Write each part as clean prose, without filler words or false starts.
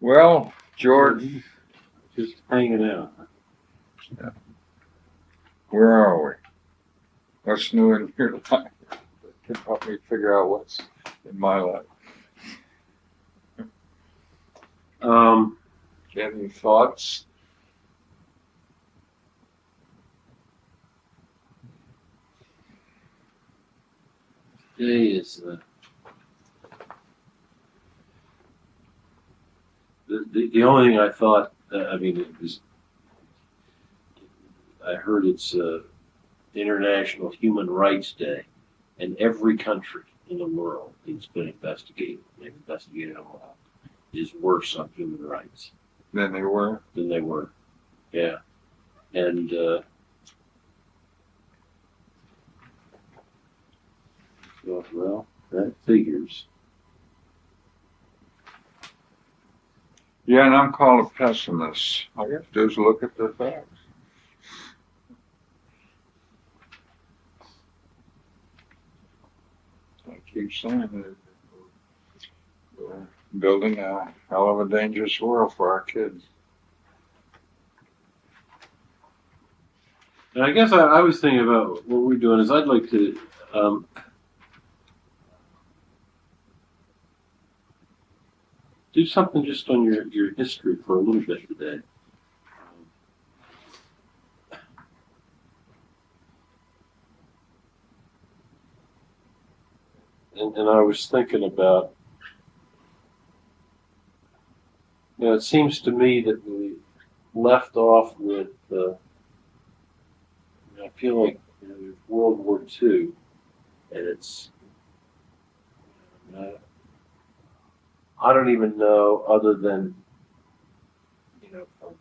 Well, George, Just hanging out. where are we? What's new in your life? Can help me figure out what's in my life. Any thoughts? Today is the only thing I thought. I heard it's International Human Rights Day, and every country in the world that's been investigated, they've investigated a lot, is worse on human rights Than they were? than they were. Yeah, and well, that figures. Yeah, and I'm called a pessimist. All you have to do is look at the facts. I keep saying that we're building a hell of a dangerous world for our kids. And I guess I was thinking about what we're doing is I'd like to do something just on your history for a little bit today. And I was thinking about, it seems to me that we left off with, I feel like there's World War II, and it's, I don't even know, other than, from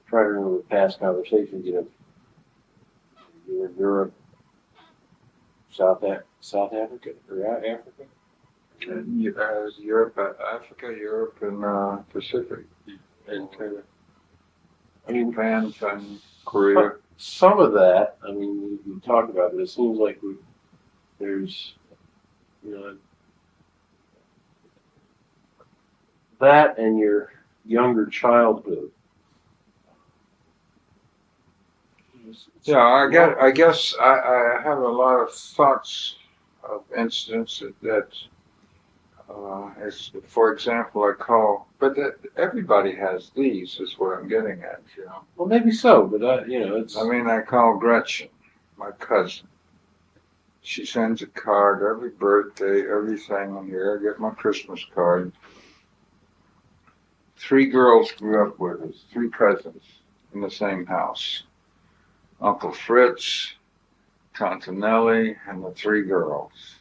trying to remember past conversations, you were in Europe, South Africa, or Africa? And Europe, Africa, Europe, and Pacific. And Japan, and Korea. some of that, we talked about it. It seems like there's, that and your younger childhood. Yeah, I guess I have a lot of thoughts of incidents that as, for example, I call, but that everybody has these, is what I'm getting at, Well, maybe so, but it's. I call Gretchen, my cousin. She sends a card every birthday, everything in here. I get my Christmas card. 3 girls grew up with us, 3 cousins in the same house. Uncle Fritz, Tante Nellie, and the 3 girls.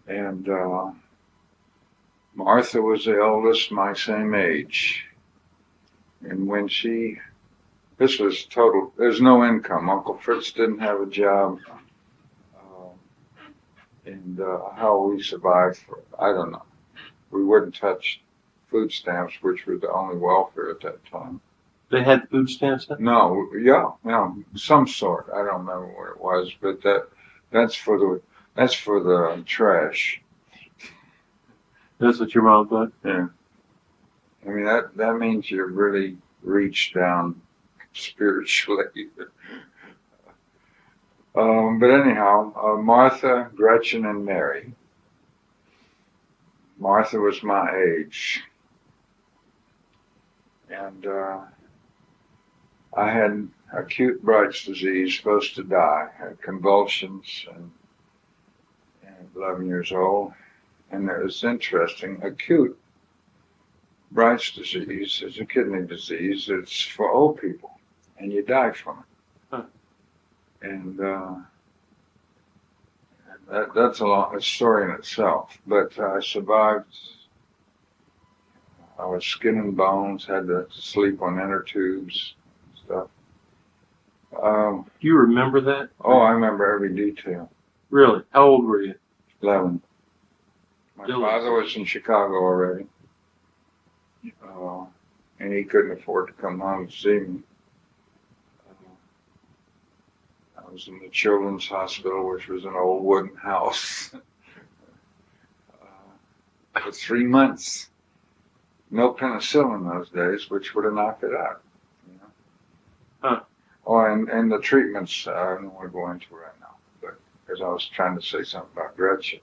And Martha was the eldest, my same age. And when this was total, there's no income. Uncle Fritz didn't have a job. And how we survived, I don't know. We wouldn't touch food stamps, which were the only welfare at that time. They had food stamps then? No, some sort. I don't remember what it was, but that's for the trash. That's what your mom thought? Yeah. That means you really reach down spiritually. But anyhow, Martha, Gretchen, and Mary. Martha was my age. And I had acute Bright's disease, supposed to die. I had convulsions and 11 years old. And it was interesting. Acute Bright's disease is a kidney disease. It's for old people, and you die from it. Huh. And that's a story in itself. But I survived. I was skin and bones, had to sleep on inner tubes and stuff. Do you remember that? Oh, I remember every detail. Really? How old were you? 11. My father was in Chicago already. And he couldn't afford to come home to see me. I was in the children's hospital, which was an old wooden house, for 3 months. no penicillin those days, which would have knocked it out. You know? Huh. Oh, and the treatments I don't want to go into right now, but because I was trying to say something about Gretchen.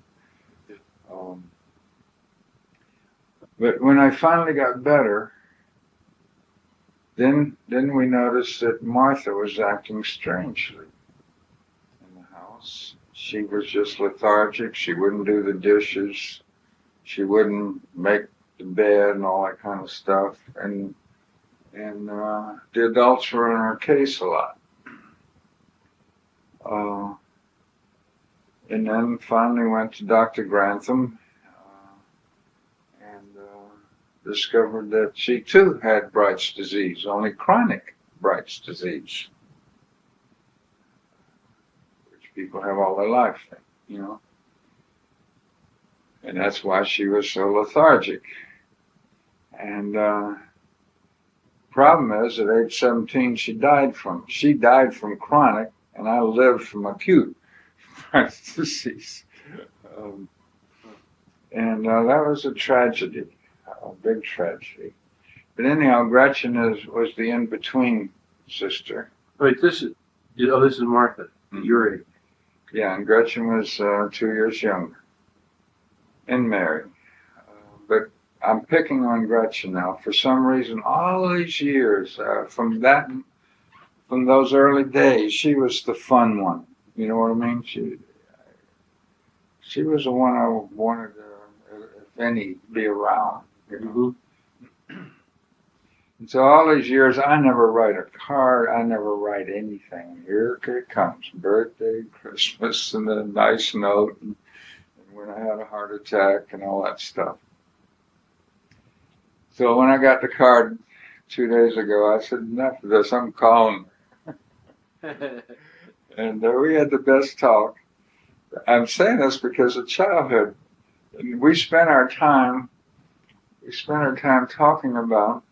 But when I finally got better, then we noticed that Martha was acting strangely in the house. She was just lethargic. She wouldn't do the dishes. She wouldn't make the bed and all that kind of stuff. And the adults were in her case a lot. And then finally went to Dr. Grantham and discovered that she too had Bright's disease, only chronic Bright's disease, which people have all their life, you know. And that's why she was so lethargic. And problem is, at age 17, she died from chronic, and I lived from acute Bright's disease. And that was a tragedy, a big tragedy. But anyhow, Gretchen was the in-between sister. Wait, this is Martha, your age. Yeah, and Gretchen was 2 years younger and married. But I'm picking on Gretchen now. For some reason, all these years, from those early days, she was the fun one. You know what I mean? She was the one I wanted to, if any, be around. You know? Mm-hmm. And so all these years, I never write a card. I never write anything. Here it comes, birthday, Christmas, and a nice note, and when I had a heart attack and all that stuff. So when I got the card 2 days ago, I said, enough of this, I'm calling her. And we had the best talk. I'm saying this because of childhood. We spent our time talking about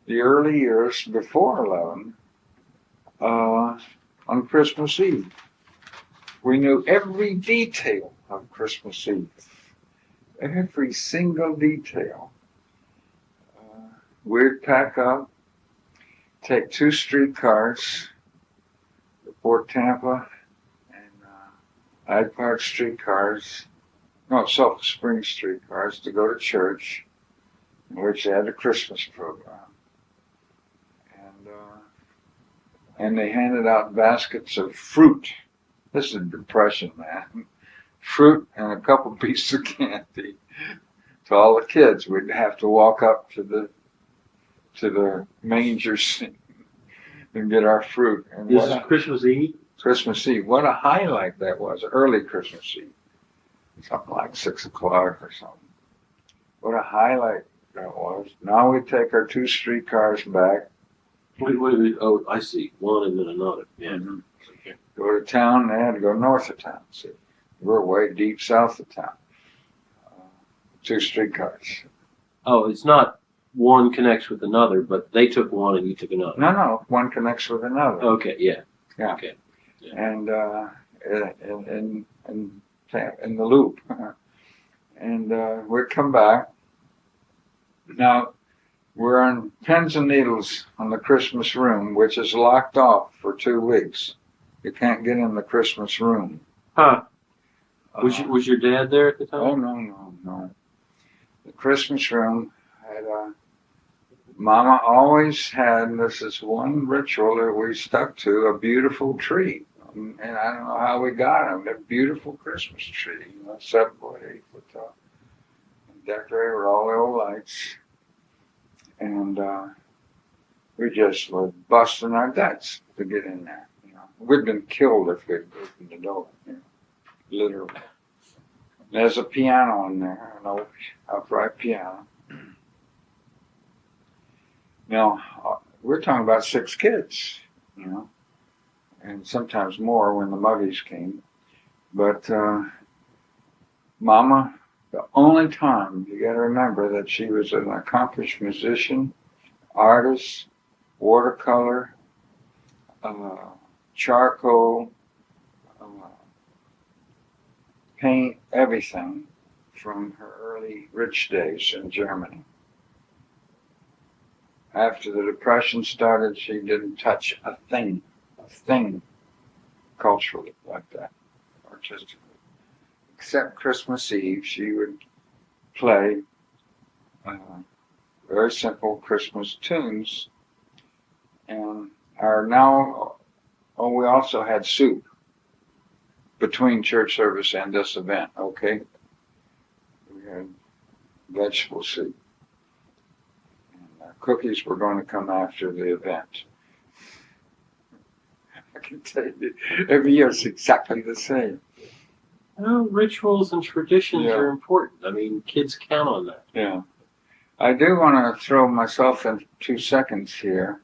the early years before 11 on Christmas Eve. We knew every detail of Christmas Eve, every single detail. We'd pack up, take 2 streetcars, the Port Tampa and Hyde Park streetcars, Sulphur Springs streetcars, to go to church, in which they had a Christmas program. And they handed out baskets of fruit. This is depression, man. Fruit and a couple pieces of candy to all the kids. We'd have to walk up to the manger scene and get our fruit. And this is Christmas Eve? Christmas Eve. What a highlight that was, early Christmas Eve. Something like 6 o'clock or something. What a highlight that was. Now we take our 2 streetcars back. Wait. Oh, I see. One and then another. Yeah. Mm-hmm. Okay. Go to town, they had to go north of town. See, we're way deep south of town. 2 streetcars. Oh, it's not one connects with another, but they took one and you took another. No, one connects with another. Okay, yeah. Yeah. Okay. Yeah. And in the loop. And we'd come back. Now, we're on pins and needles on the Christmas room, which is locked off for 2 weeks. You can't get in the Christmas room. Huh. Was your dad there at the time? Oh, no. The Christmas room had Mama always had, this is one ritual that we stuck to, a beautiful tree. And I don't know how we got them. A beautiful Christmas tree, 7 foot, 8 foot tall. And decorated with all the old lights. And we just were busting our guts to get in there. We'd been killed if we'd opened the door, literally. There's a piano in there, an old upright piano. Now, we're talking about 6 kids, and sometimes more when the Muggies came. But Mama, the only time, you got to remember that she was an accomplished musician, artist, watercolor, charcoal, paint, everything from her early rich days in Germany. after the Depression started, she didn't touch a thing culturally like that, artistically. Except Christmas Eve, she would play uh, very simple Christmas tunes. And we also had soup between church service and this event, okay? We had vegetable soup. And cookies were going to come after the event. I can tell you, every year it's exactly the same. Well, rituals and traditions Yeah. are important. I mean, kids count on that. Yeah. I do want to throw myself in 2 seconds here.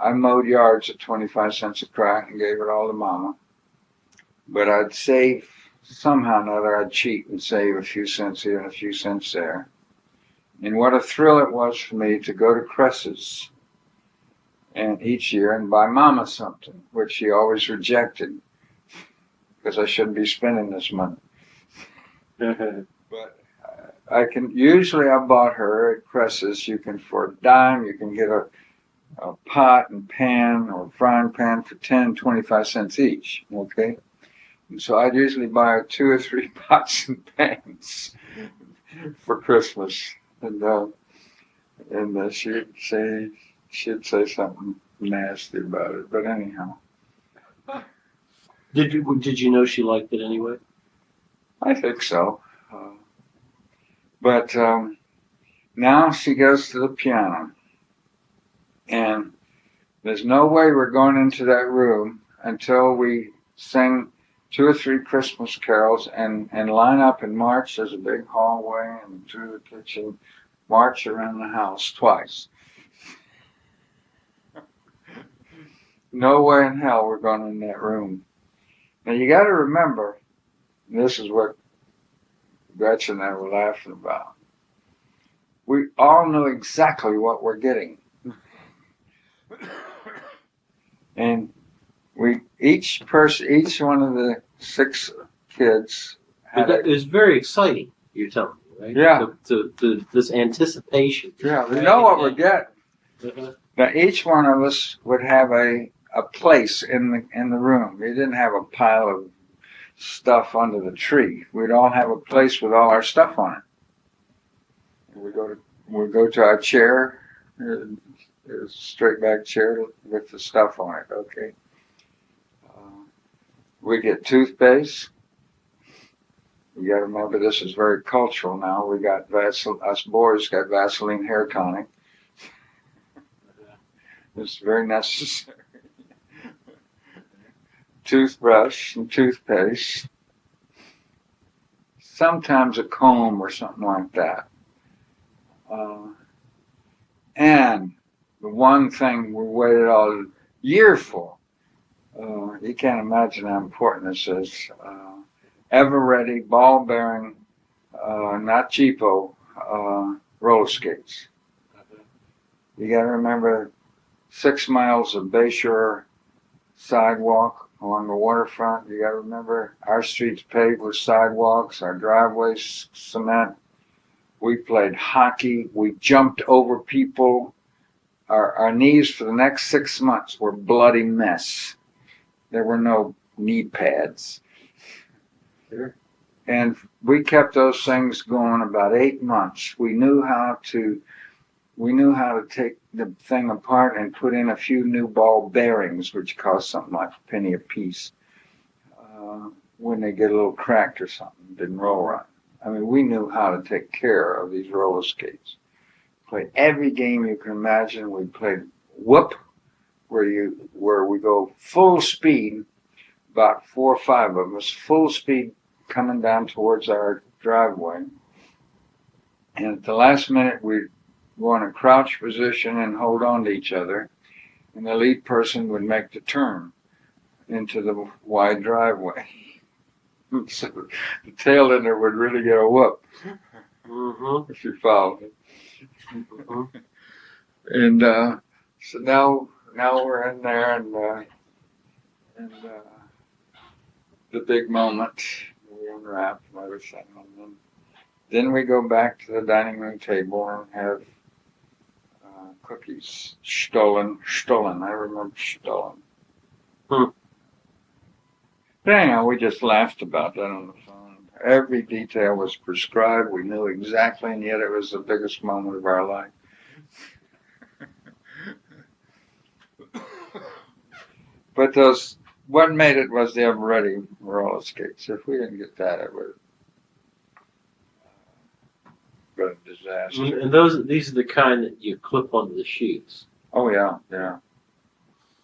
I mowed yards at 25 cents a crack and gave it all to Mama. But I'd save, somehow or another, I'd cheat and save a few cents here and a few cents there. And what a thrill it was for me to go to Cress's and each year and buy Mama something, which she always rejected because I shouldn't be spending this money. But I bought her at Cress's, you can, for a dime, you can get a pot and pan or frying pan for 10, 25 cents each, okay? And so I'd usually buy her 2 or 3 pots and pans for Christmas. And she'd say something nasty about it, but anyhow. Did you know she liked it anyway? I think so. But now she goes to the piano. And there's no way we're going into that room until we sing 2 or 3 Christmas carols and line up and march. There's a big hallway and through the kitchen, march around the house twice. No way in hell we're going in that room. Now you got to remember, this is what Gretchen and I were laughing about. We all knew exactly what we're getting. And each one of the 6 kids had It was very exciting, you're telling me, right? Yeah. This anticipation. Yeah, we know what we're getting. Uh-huh. Now each one of us would have a place in the room. We didn't have a pile of stuff under the tree. We'd all have a place with all our stuff on it. We'd go to our chair, a straight back chair with the stuff on it, okay? We get toothpaste. You gotta remember this is very cultural now. We got us boys got Vaseline hair tonic. It's very necessary. Toothbrush and toothpaste. Sometimes a comb or something like that. And the one thing we waited all year for, you can't imagine how important this is. Ever ready, ball bearing, not cheapo, roller skates. You got to remember 6 miles of Bayshore sidewalk along the waterfront. You got to remember our streets paved with sidewalks, our driveways cement. We played hockey. We jumped over people. Our knees for the next 6 months were a bloody mess. There were no knee pads. Sure. And we kept those things going about 8 months. We knew how to take the thing apart and put in a few new ball bearings, which cost something like a penny a piece. When they get a little cracked or something, didn't roll right. I mean, we knew how to take care of these roller skates. Played every game you can imagine. We played whoop, where we go full speed, about 4 or 5 of us, full speed coming down towards our driveway. And at the last minute, we'd go in a crouch position and hold on to each other. And the lead person would make the turn into the wide driveway. So the tail ender would really get a whoop, if you follow me. And so now we're in there, and the big moment, we unwrap and everything, and then we go back to the dining room table and have cookies stolen. I remember stolen. Hmm. But anyhow, we just laughed about that on the phone. Every detail was prescribed. We knew exactly, and yet it was the biggest moment of our life. But what made it was the ever-ready roller skates. If we didn't get that, it would have been a disaster. And these are the kind that you clip onto the sheets. Oh, yeah.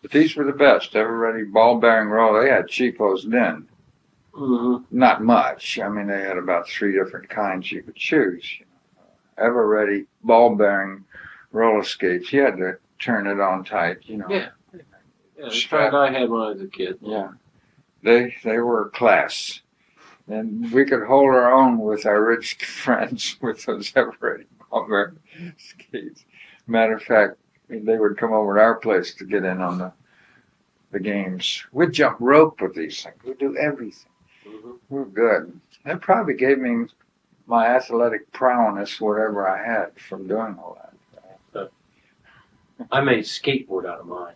But these were the best. Ever-ready ball-bearing roller. They had cheapos then. Mm-hmm. Not much. I mean, they had about 3 different kinds you could choose. Ever-ready ball-bearing roller skates. You had to turn it on tight, Yeah, the kind I had when I was a kid. Yeah. They were class. And we could hold our own with our rich friends with those ever-ready ball-bearing skates. Matter of fact, they would come over to our place to get in on the games. We'd jump rope with these things. We'd do everything. Mm-hmm. We were good. That probably gave me my athletic prowess, whatever I had from doing all that. I made a skateboard out of mine.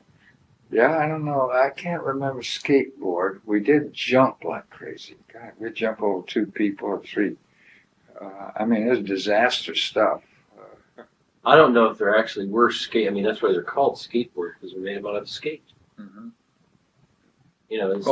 Yeah, I don't know. I can't remember skateboard. We did jump like crazy. God, we'd jump over 2 people or 3. I mean, it was disaster stuff. I don't know if there actually were skate. I mean, that's why they're called skateboards, because they're made out of skate. Mm-hmm.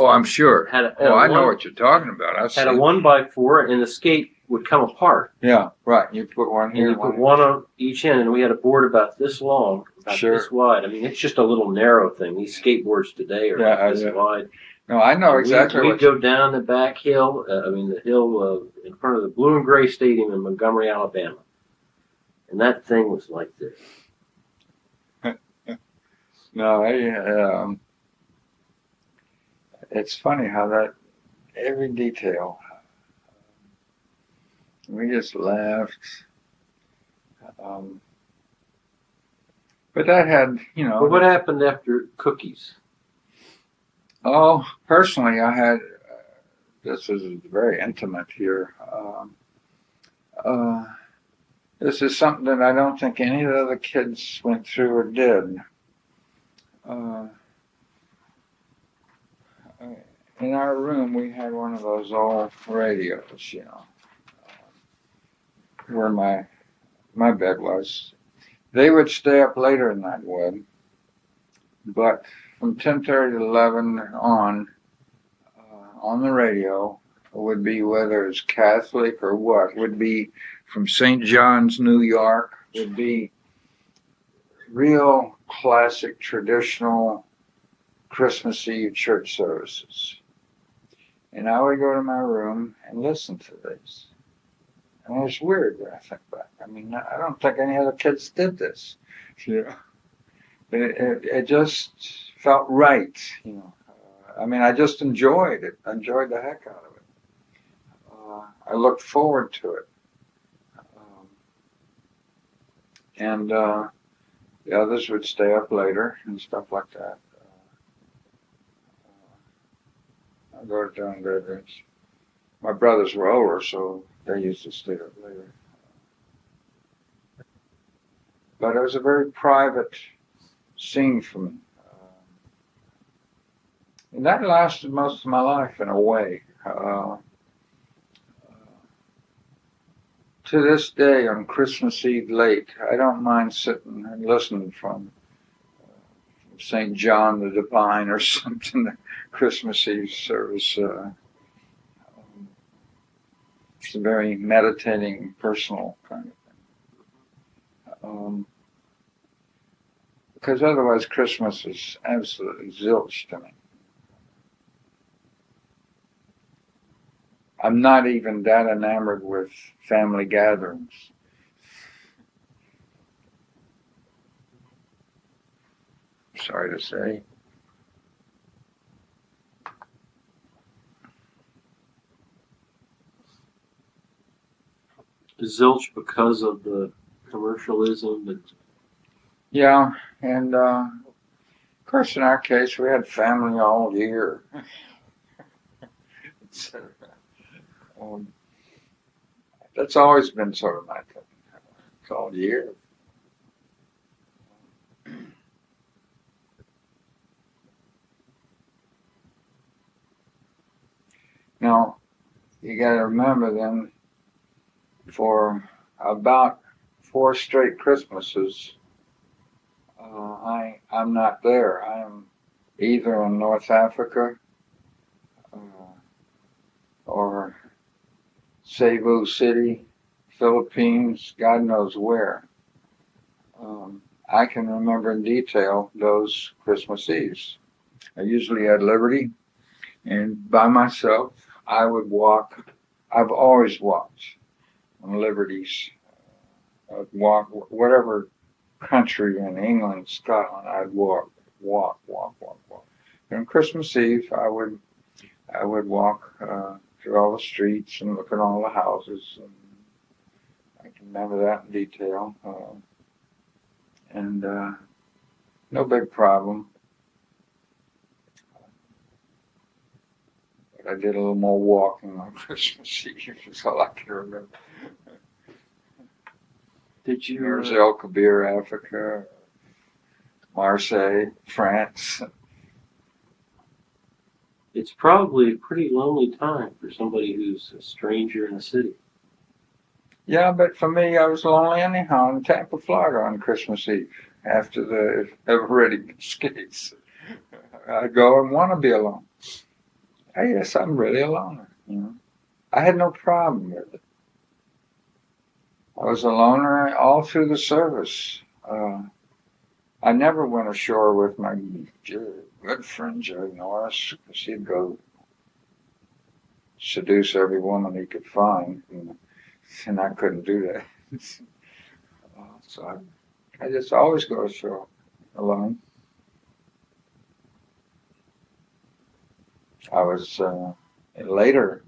I'm sure. I know what you're talking about. Had a 1x4, and the skate would come apart. Yeah, right. You put one here. And you put one on each end, and we had a board about this long, about this wide. I mean, it's just a little narrow thing. These skateboards today are like this wide. No, I know exactly. We'd go down the back hill. The hill in front of the Blue and Gray Stadium in Montgomery, Alabama, and that thing was like this. No, it's funny how that every detail. We just laughed. But that had, But what happened after cookies? Oh, personally, I had, this is very intimate here. This is something that I don't think any of the other kids went through or did. In our room, we had one of those old radios, where my bed was. They would stay up later than I would, but from 10:30 to 11 on the radio would be, whether it's Catholic or what, would be from St. John's, New York, would be real classic traditional Christmas Eve church services. And I would go to my room and listen to these. And it's weird when I think back. I mean, I don't think any other kids did this. It just felt right, I mean, I just enjoyed it. I enjoyed the heck out of it. I looked forward to it. And the others would stay up later and stuff like that. I go to John Gregorian's. My brothers were older, so they used to stay up later. But it was a very private scene for me. And that lasted most of my life in a way. To this day, on Christmas Eve late, I don't mind sitting and listening from St. John the Divine or something, the Christmas Eve service. It's a very meditating, personal kind of thing. Because otherwise Christmas is absolutely zilch to me. I'm not even that enamored with family gatherings. Sorry to say. Zilch because of the commercialism and Yeah, and of course in our case we had family all year. That's always been sort of my thing. It's all year. Now, you got to remember then, for about 4 straight Christmases, I'm not there. I'm either in North Africa uh, or Cebu City, Philippines, God knows where. I can remember in detail those Christmas Eves. I usually at Liberty, and by myself, I would walk. I've always walked on Liberties. I'd walk whatever country in England, Scotland. I'd walk. And on Christmas Eve, I would walk through all the streets and look at all the houses. And I can remember that in detail. And no big problem. But I did a little more walking on Christmas Eve. That's all I can remember. Did you? There's El Kabir, Africa, Marseille, France. It's probably a pretty lonely time for somebody who's a stranger in the city. Yeah, but for me, I was lonely anyhow in Tampa, Florida on Christmas Eve after the everybody skates. I go and want to be alone. I guess I'm really a loner, you know. I had no problem with it. I was a loner all through the service. I never went ashore with my good friend Jerry Norris because he'd go seduce every woman he could find, and I couldn't do that. So I just always go ashore alone. I was later.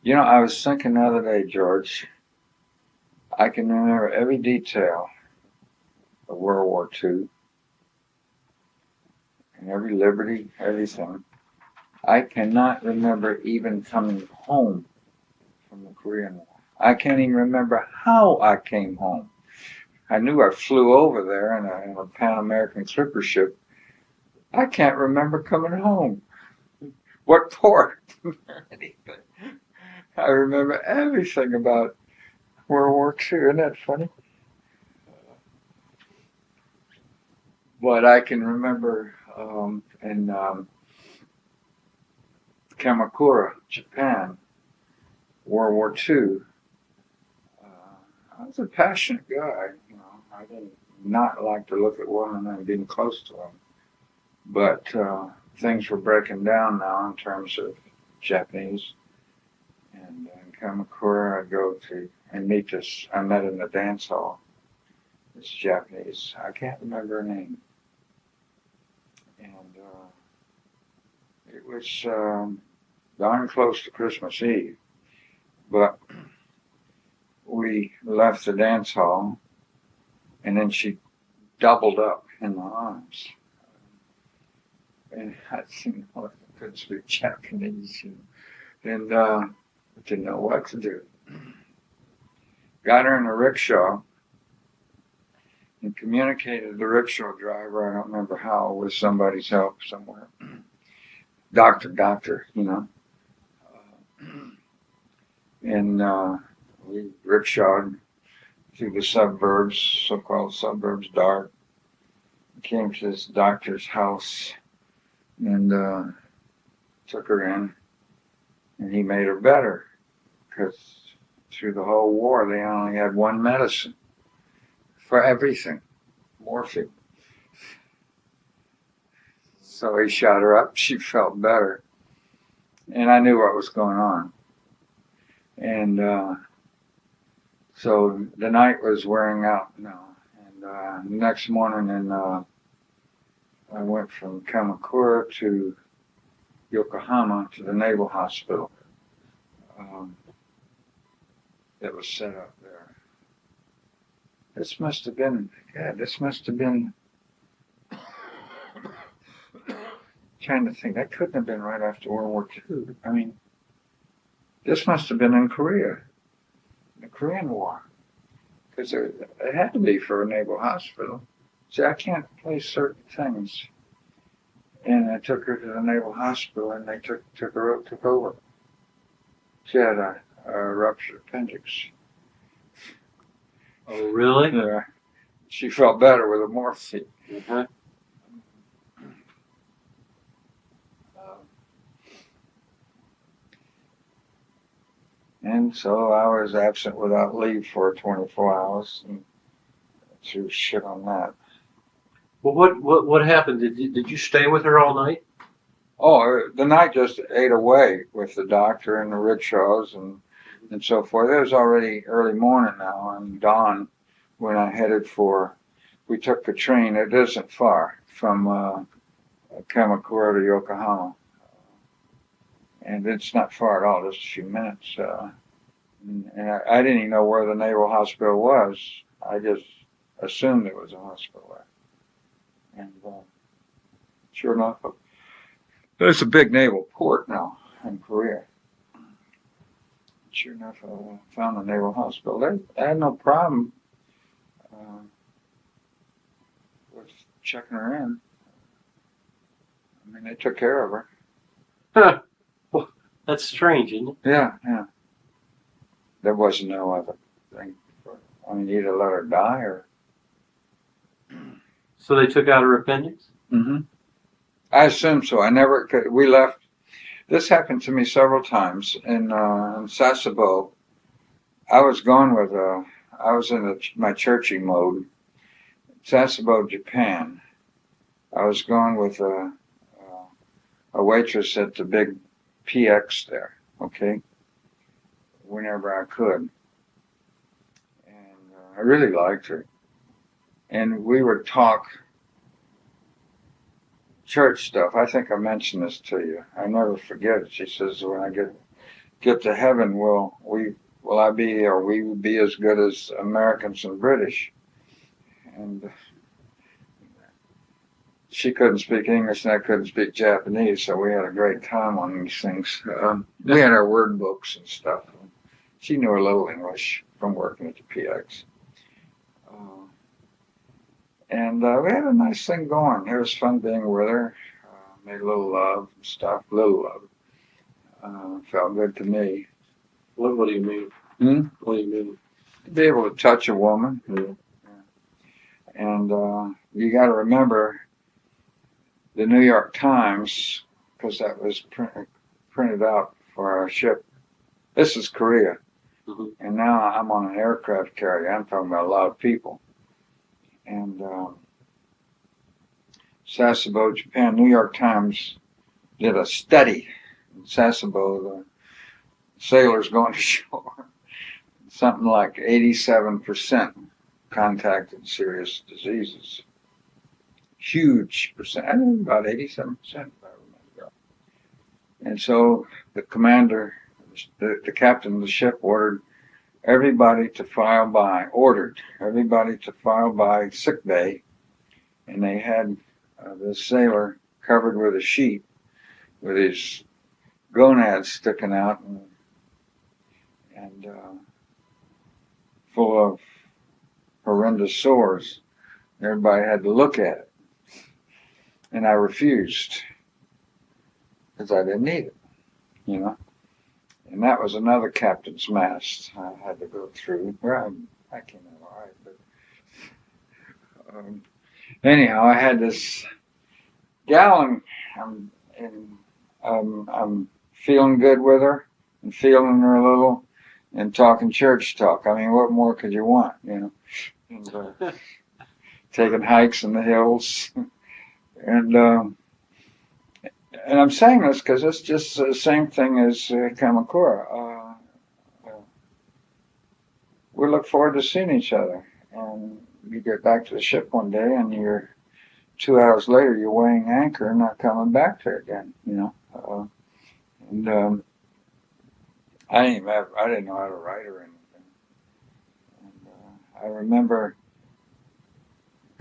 I was thinking the other day, George. I can remember every detail of World War II and every liberty, everything. I cannot remember even coming home from the Korean War. I can't even remember how I came home. I knew I flew over there in a Pan American clipper ship. I can't remember coming home. What port? Anything. I remember everything about World War II. Isn't that funny? But I can remember in Kamakura, Japan, World War II. I was a passionate guy. I did not like to look at women and being close to them. But things were breaking down now in terms of Japanese. And in Kamakura, I'd go to and meet this. I met in the dance hall. This Japanese. I can't remember her name. And it was darn close to Christmas Eve. But we left the dance hall, and then she doubled up in my arms. And I couldn't speak Japanese, and didn't know what to do. Got her in a rickshaw and communicated the rickshaw driver, I don't remember how, with somebody's help somewhere. Doctor, And we rickshawed through the suburbs, so-called suburbs, dark. Came to this doctor's house and took her in, and he made her better because through the whole war they only had one medicine for everything, morphine. So he shot her up, she felt better, and I knew what was going on. And so the night was wearing out now, and the next morning I went from Kamakura to Yokohama to the Naval Hospital that was set up there. This must have been trying to think, that couldn't have been right after World War II. I mean, this must have been in Korea, the Korean War, because it had to be for a naval hospital. See, I can't place certain things And I took her to the Naval Hospital, and they took over. She had a ruptured appendix. Oh, really? Yeah. She felt better with the morphine. Uh-huh. And so I was absent without leave for 24 hours, and threw shit on that. Well, what happened? Did you stay with her all night? Oh, the night just ate away with the doctor and the rickshaws and so forth. It was already early morning now, and dawn when I headed for. We took the train. It isn't far from Kamakura to Yokohama, and it's not far at all. Just a few minutes. And I didn't even know where the Naval Hospital was. I just assumed it was a hospital there. And sure enough, there's a big naval port now in Korea. Sure enough, I found the Naval Hospital. They had no problem with checking her in. I mean, they took care of her. Huh. Well, that's strange, isn't it? Yeah. There was no other thing. I mean, either let her die or. So they took out her appendix? Mm-hmm. I assume so. I never could. We left. This happened to me several times in Sasebo. I was going with I was in my churchy mode. Sasebo, Japan. I was going with a waitress at the big PX there. Okay. Whenever I could, and I really liked her. And we would talk church stuff. I think I mentioned this to you. I never forget it. She says, "When I get to heaven, will I be, or we will be as good as Americans and British?" And she couldn't speak English, and I couldn't speak Japanese, so we had a great time on these things. We had our word books and stuff. She knew a little English from working at the PX. And we had a nice thing going. It was fun being with her. Made a little love and stuff. Little love. Felt good to me. What do you mean? What do you mean? To be able to touch a woman. Yeah. And you got to remember the New York Times, because that was printed out for our ship. This is Korea. Mm-hmm. And now I'm on an aircraft carrier. I'm talking about a lot of people. And Sasebo, Japan, New York Times did a study in Sasebo, the sailors going ashore. Something like 87% contacted serious diseases. Huge percent. I think about 87%, if I remember. And so the commander, the captain of the ship ordered everybody to file by sick bay, and they had the sailor covered with a sheet with his gonads sticking out and full of horrendous sores. Everybody had to look at it, and I refused because I didn't need it, you know. And that was another captain's mast I had to go through. Well, I came out all right, but anyhow, I had this gal, and I'm feeling good with her, and feeling her a little, and talking church talk. I mean, what more could you want, you know? And, taking hikes in the hills, and I'm saying this because it's just the same thing as Kamakura. We look forward to seeing each other, and you get back to the ship one day, and you're 2 hours later you're weighing anchor and not coming back there again, you know. And I didn't know how to write or anything. And I remember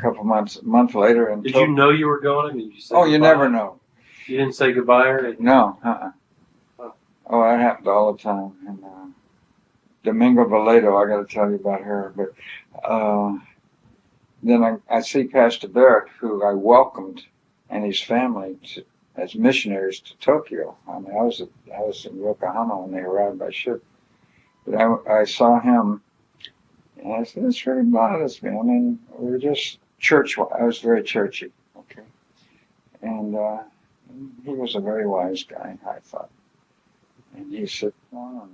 a month later, and did you know you were going? I mean, did you say oh, you goodbye? never know. You didn't say goodbye or anything? No, Oh. Oh, that happened all the time. And Domingo Valado, I got to tell you about her. But then I see Pastor Barrett, who I welcomed and his family as missionaries to Tokyo. I mean, I was in Yokohama when they arrived by ship, but I saw him, and I said, "This really bothers me." I mean, we were just church. I was very churchy, okay, and he was a very wise guy, I thought. And he said, "No.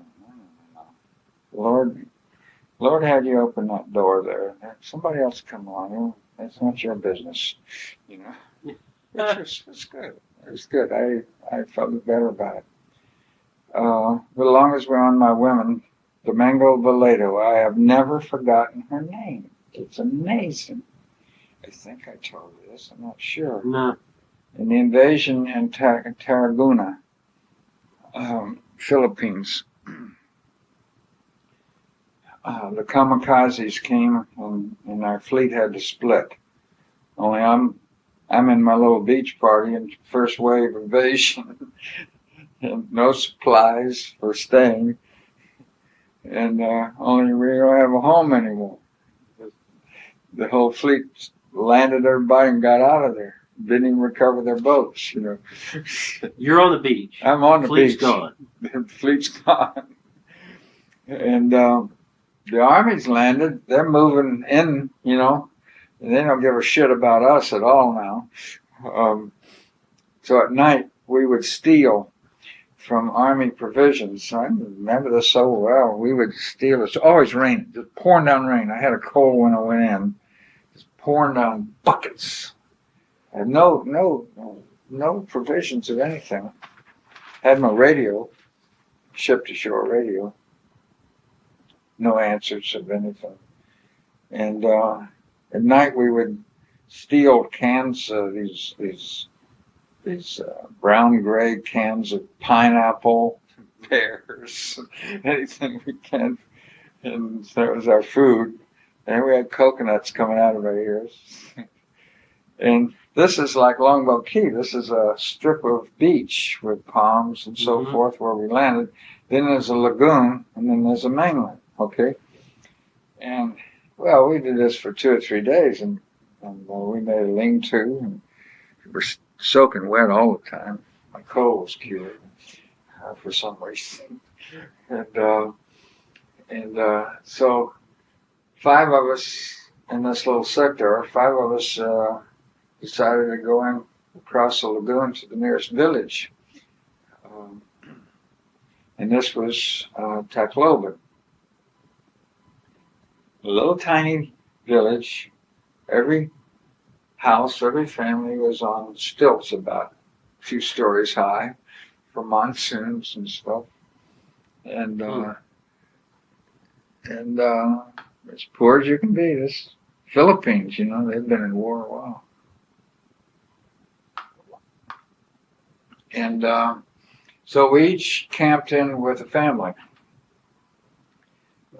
Lord had you open that door there. Somebody else come along. That's not your business, you know." It's good. It's good. I felt better about it. But as long as we're on my women, Domingo Valado, I have never forgotten her name. It's amazing. I think I told you this. I'm not sure. No. In the invasion in Tarragona, Philippines, the kamikazes came and our fleet had to split. Only I'm in my little beach party and first wave invasion and no supplies for staying, and only we don't have a home anymore. The whole fleet landed everybody and got out of there. Didn't even recover their boats, you know. You're on the beach. I'm on the Fleet's beach. Gone. The fleet's gone. And the army's landed. They're moving in, you know. And they don't give a shit about us at all now. So at night, we would steal from army provisions. I remember this so well. We would steal. It's always raining, just pouring down rain. I had a cold when I went in. Just pouring down buckets. And no provisions of anything. Had my radio, ship to shore radio. No answers of anything. And at night we would steal cans of these brown gray cans of pineapple, pears, anything we can, and that was our food. And we had coconuts coming out of our ears. And this is like Longboat Key. This is a strip of beach with palms and so forth where we landed. Then there's a lagoon, and then there's a mainland. Okay, and well, we did this for 2 or 3 days, and we made a lean-to, and we were soaking wet all the time. My cold was cured for some reason, and so 5 of us in this little sector, 5 of us decided to go in across the lagoon to the nearest village, and this was Tacloban. A little tiny village. Every house, every family was on stilts about a few stories high for monsoons and stuff. And as poor as you can be. This Philippines, you know, they've been in war a while. And so we each camped in with a family.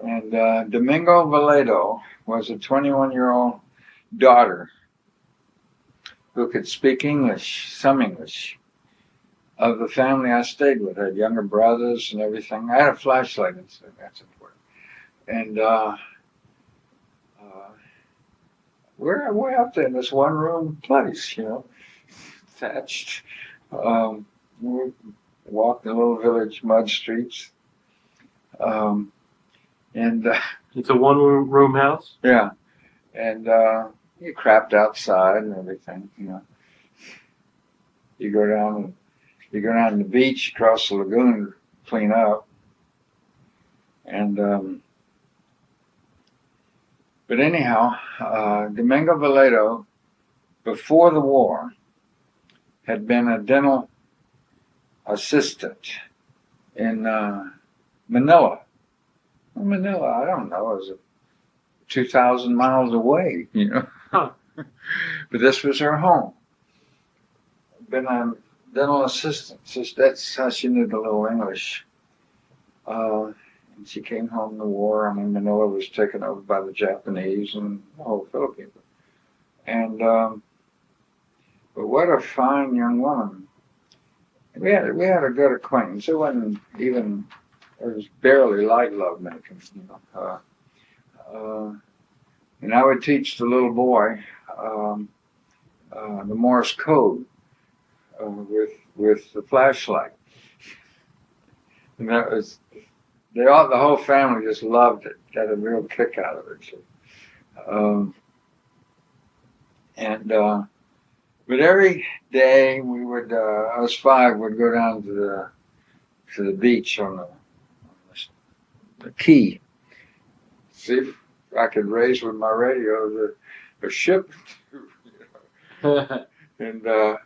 And Domingo Valado was a 21-year-old daughter who could speak English, some English, of the family I stayed with. I had younger brothers and everything. I had a flashlight, and so that's important. And we're way up there in this one-room place, you know, thatched. We walked the little village mud streets. And it's a one-room house? Yeah. And you crapped outside and everything, you know. You go down to the beach across the lagoon to clean up. And but anyhow, Domingo Valado, before the war, had been a dental assistant in Manila. Manila, I don't know, is 2,000 miles away, you know. Huh. But this was her home. Been a dental assistant. So that's how she knew the little English. And she came home in the war. I mean, Manila was taken over by the Japanese and the whole Philippines. And but what a fine young woman. We had a good acquaintance. It wasn't even. It was barely like lovemaking, you know. And I would teach the little boy the Morse code with the flashlight, and that was the whole family just loved it, got a real kick out of it. And but every day we would us five would go down to the beach on the key, see if I could raise with my radio the ship. And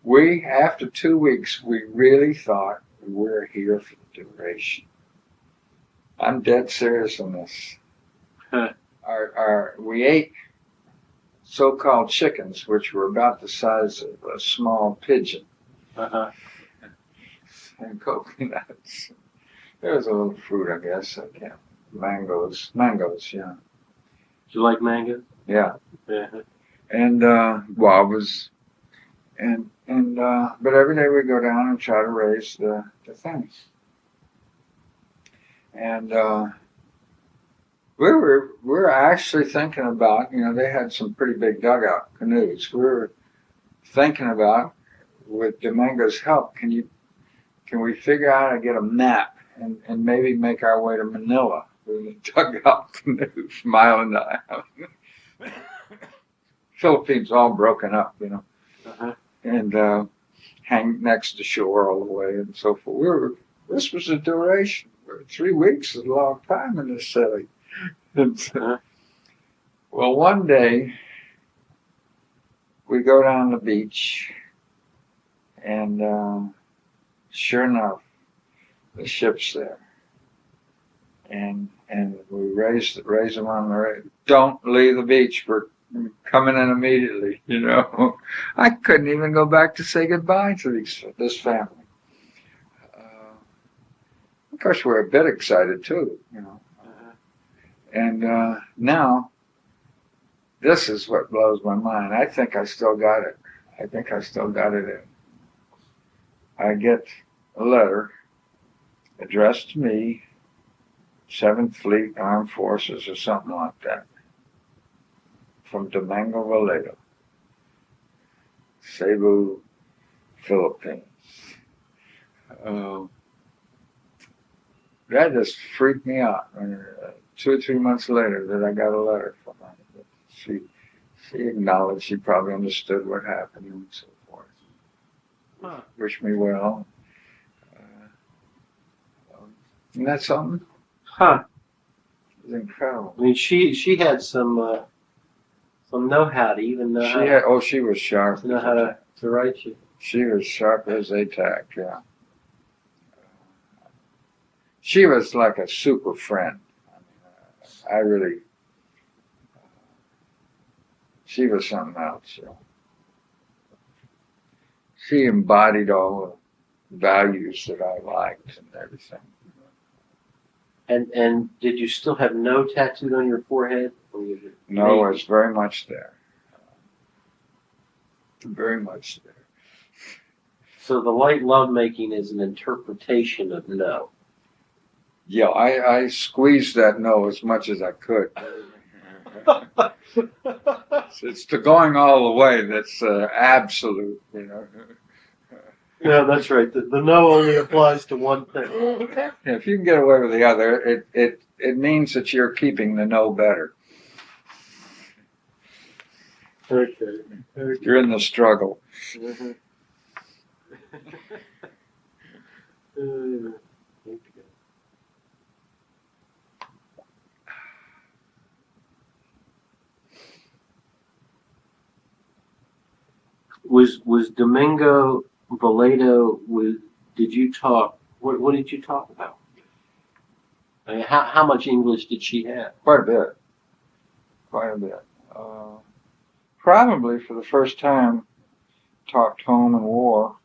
we, after 2 weeks, we really thought we were here for the duration. I'm dead serious on this. We ate so-called chickens, which were about the size of a small pigeon, and coconuts. There was a little fruit, I guess. I can't. Mangoes, yeah. Do you like mango? Yeah. Yeah. And guavas, but every day we go down and try to raise the things. And we were actually thinking about, they had some pretty big dugout canoes. We were thinking about, with Domingo's help, can we figure out how to get a map and maybe make our way to Manila with a dugout canoe from island to island. Philippines all broken up, and hang next to shore all the way and so forth. This was a duration. 3 weeks is a long time in this city. Well, one day we go down the beach, and sure enough, the ship's there, and we raise them on the radio. Don't leave the beach. We're coming in immediately. I couldn't even go back to say goodbye to this family. Of course, we're a bit excited too, And now, this is what blows my mind. I think I still got it. In. I get a letter addressed to me, 7th Fleet Armed Forces or something like that, from Domingo Valado, Cebu, Philippines. That just freaked me out. 2 or 3 months later, that I got a letter from her. She acknowledged, she probably understood what happened and so forth. Wished me well. Isn't that something? Huh. It was incredible. I mean, she had some know-how to even know she was sharp. To know how to write you. She was sharp as a tack, yeah. She was like a super friend. I mean, she was something else. She embodied all the values that I liked and everything. And did you still have no tattooed on your forehead? No, it's very much there. Very much there. So the light lovemaking is an interpretation of no. Yeah, I squeezed that no as much as I could. It's the going all the way that's absolute, Yeah, that's right. The no only applies to one thing. Yeah, if you can get away with the other, it means that you're keeping the no better. Okay. You're in the struggle. Mm-hmm. Was Domingo Valado? Did you talk? What did you talk about? I mean, how much English did she have? Quite a bit. Probably for the first time, talked home and war.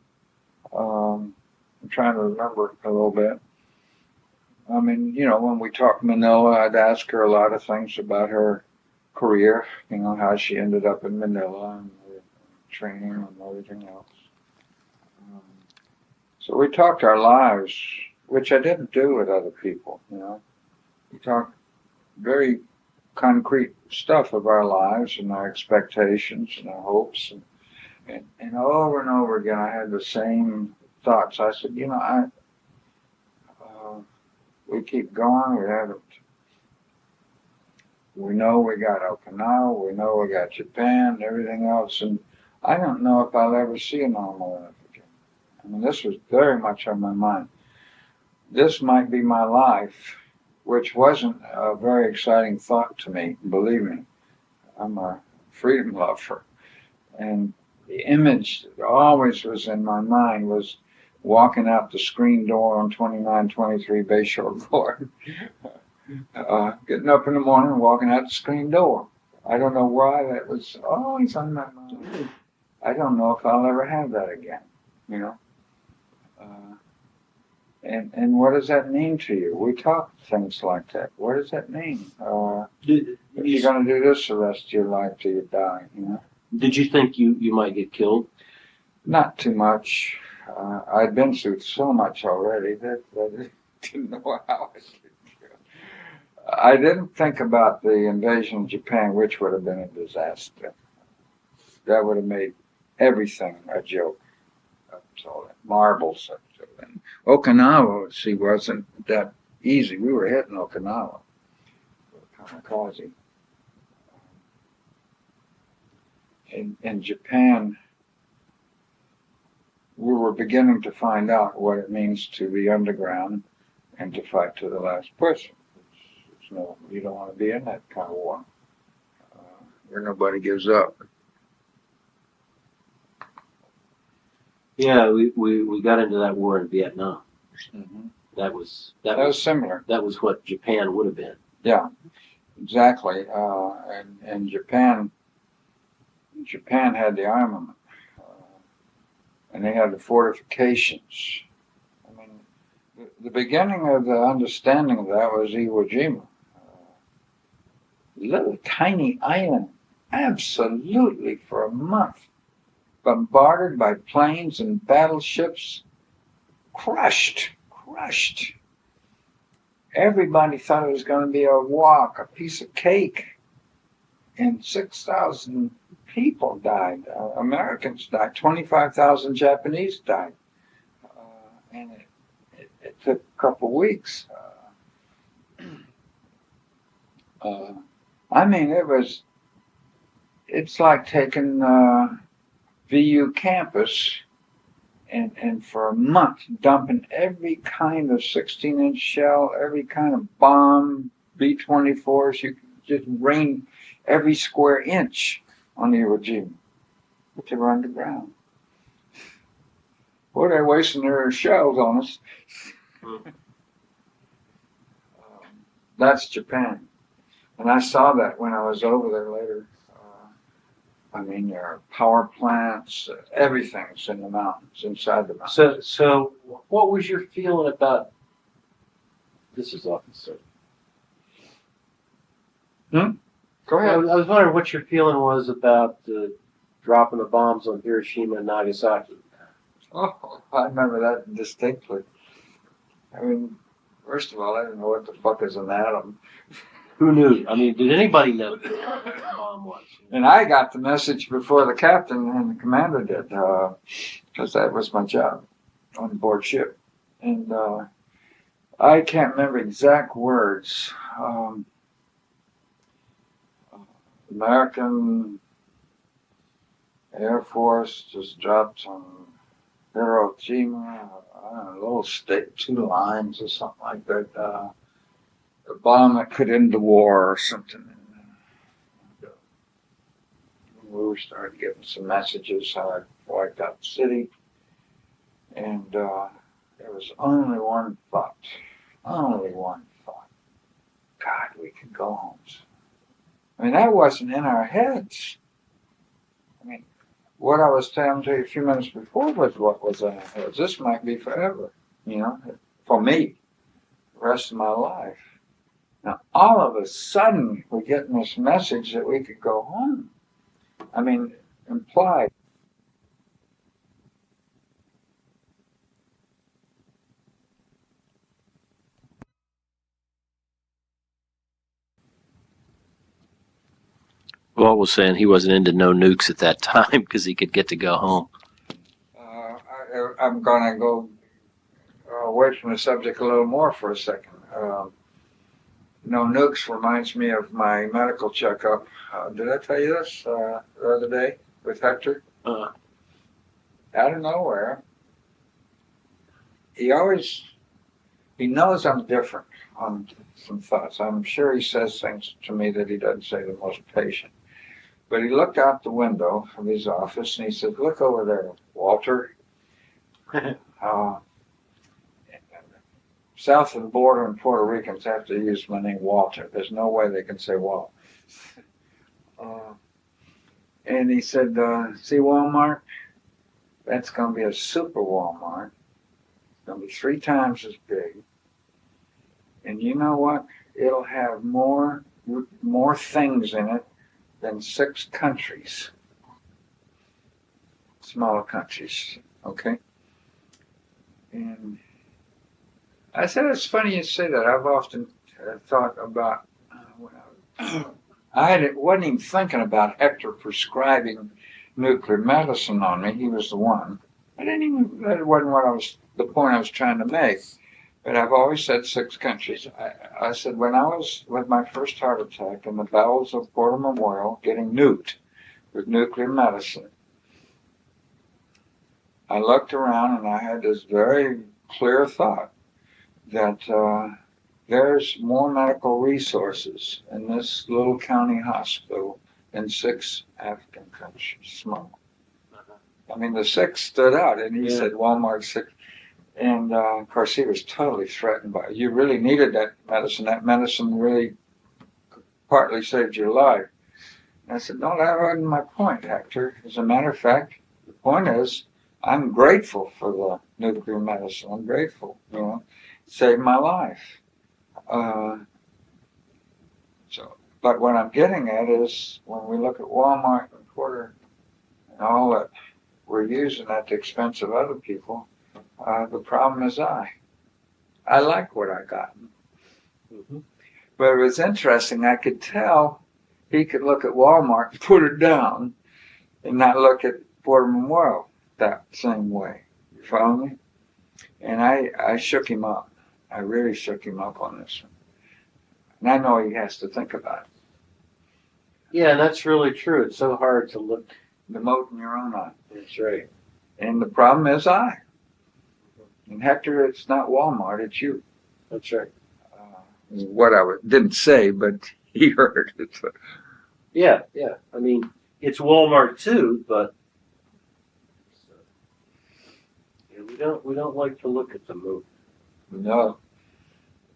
I'm trying to remember a little bit. I mean, when we talked Manila, I'd ask her a lot of things about her career, how she ended up in Manila and her training and everything else. So we talked our lives, which I didn't do with other people, We talked very concrete stuff of our lives and our expectations and our hopes. And over and over again, I had the same thoughts. I said, we keep going. We know we got Okinawa. We know we got Japan and everything else. And I don't know if I'll ever see a normal life again. I mean, this was very much on my mind. This might be my life, which wasn't a very exciting thought to me, believe me. I'm a freedom lover. And the image that always was in my mind was walking out the screen door on 2923 Bayshore Court, getting up in the morning and walking out the screen door. I don't know why that was always on my mind. I don't know if I'll ever have that again, you know. And what does that mean to you? We talk things like that. What does that mean? If you're going to do this the rest of your life till you die, you know? Did you think you might get killed? Not too much. I'd been through so much already that I didn't know how I should feel. I didn't think about the invasion of Japan, which would have been a disaster. That would have made everything a joke. So marbles. And Okinawa, see, wasn't that easy. We were hitting Okinawa. Kamikaze. In Japan, we were beginning to find out what it means to be underground and to fight to the last person. You don't want to be in that kind of war where nobody gives up. Yeah, we got into that war in Vietnam. Mm-hmm. That was similar. That was what Japan would have been. Yeah, exactly. And Japan had the armament, and they had the fortifications. I mean, the beginning of the understanding of that was Iwo Jima. Little tiny island, absolutely for a month, bombarded by planes and battleships, crushed. Everybody thought it was going to be a walk, a piece of cake, and 6,000 people died. Americans died. 25,000 Japanese died, and it took a couple weeks. I mean, it's like taking VU campus and for a month dumping every kind of 16-inch shell, every kind of bomb, B-24s. You just rain every square inch on the Iwo Jima. But they were underground. Boy, they're wasting their shells on us. That's Japan. And I saw that when I was over there later. I mean, there are power plants, everything's in the mountains, inside the mountains. So what was your feeling about, this is often said. Go ahead. I was wondering what your feeling was about dropping the bombs on Hiroshima and Nagasaki. Oh, I remember that distinctly. I mean, first of all, I didn't know what the fuck is an atom. Who knew? I mean, did anybody know what the bomb was? And I got the message before the captain and the commander did, because that was my job on board ship. And I can't remember exact words. American Air Force just dropped on Hiroshima, a little state, 2 lines or something like that. A bomb that could end the war or something. And, we were starting getting some messages how I wiped out the city. And there was only one thought. God, we could go home. I mean, that wasn't in our heads. I mean, what I was telling you a few minutes before was what was in our heads. This might be forever, you know, for me, the rest of my life. Now, all of a sudden, we're getting this message that we could go home. I mean, implied. Walt was saying he wasn't into no nukes at that time because he could get to go home. I'm going to go away from the subject a little more for a second. No nukes reminds me of my medical checkup. Did I tell you this the other day with Hector? Uh, Out of nowhere, he knows I'm different on some thoughts. I'm sure he says things to me that he doesn't say to most patients. But he looked out the window of his office and he said, "Look over there, Walter. South of the border and Puerto Ricans have to use my name Walter. There's no way they can say Walt." And he said, "See Walmart? That's going to be a super Walmart. It's going to be 3 times as big. And you know what? It'll have more things in it than 6 countries. Smaller countries, okay?" And I said, "It's funny you say that. I've often thought about wasn't even thinking about Hector prescribing nuclear medicine on me. He was the one. That wasn't the point I was trying to make. But I've always said 6 countries. I said, when I was with my first heart attack in the bowels of Porter Memorial getting nuked with nuclear medicine, I looked around and I had this very clear thought that there's more medical resources in this little county hospital than 6 African countries, small. I mean, the 6 stood out, and he said Walmart 6. And of course, he was totally threatened by it. You really needed that medicine. That medicine really partly saved your life. And I said, "No, that wasn't my point, Hector. As a matter of fact, the point is, I'm grateful for the nuclear medicine. I'm grateful, it saved my life." But what I'm getting at is when we look at Walmart and Porter and all that we're using at the expense of other people, the problem is I like what I got. mm-hmm. But it was interesting. I could tell he could look at Walmart and put it down and not look at Porter Memorial that same way. You follow me? And I shook him up. I really shook him up on this one. And I know he has to think about it. Yeah, and that's really true. It's so hard to look. The mote in your own eye. That's right. And the problem is I. And Hector, it's not Walmart, it's you. That's right. What I didn't say, but he heard it. Yeah. I mean, it's Walmart too, but we don't like to look at the moat. No.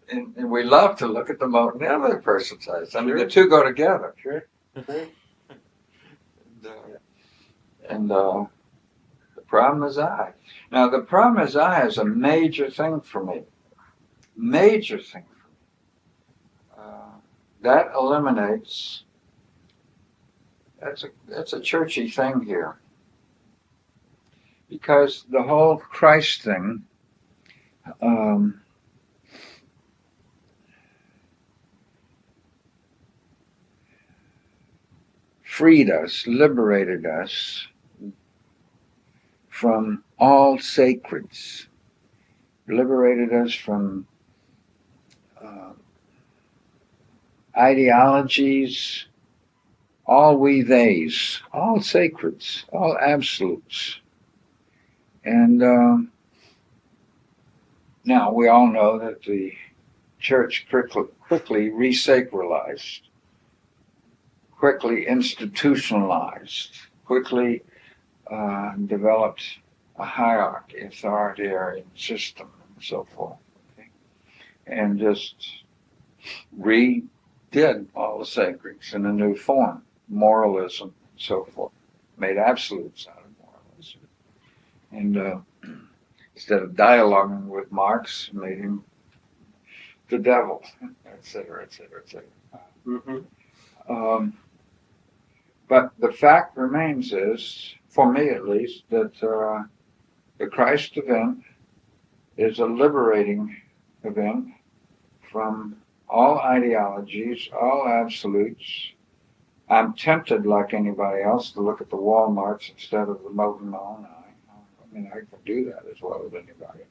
And we love to look at the moat in the other person's eyes. I mean, the two go together. Sure. And the problem is I. Now, the problem is I is a major thing for me. Major thing for me. That eliminates, that's a churchy thing here. Because the whole Christ thing, freed us, liberated us from all sacreds, liberated us from ideologies, all we theys, all sacreds, all absolutes. And now we all know that the church quickly resacralized, quickly institutionalized, quickly developed a hierarchy, authoritarian system, and so forth. Okay? And just redid all the sacreds in a new form, moralism, and so forth. Made absolutes out of moralism. And instead of dialoguing with Marx, made him the devil, etc., etc., etc. But the fact remains is, for me at least, that the Christ event is a liberating event from all ideologies, all absolutes, I'm tempted, like anybody else, to look at the Walmarts instead of the mote in my own eye. I mean, I can do that as well as anybody.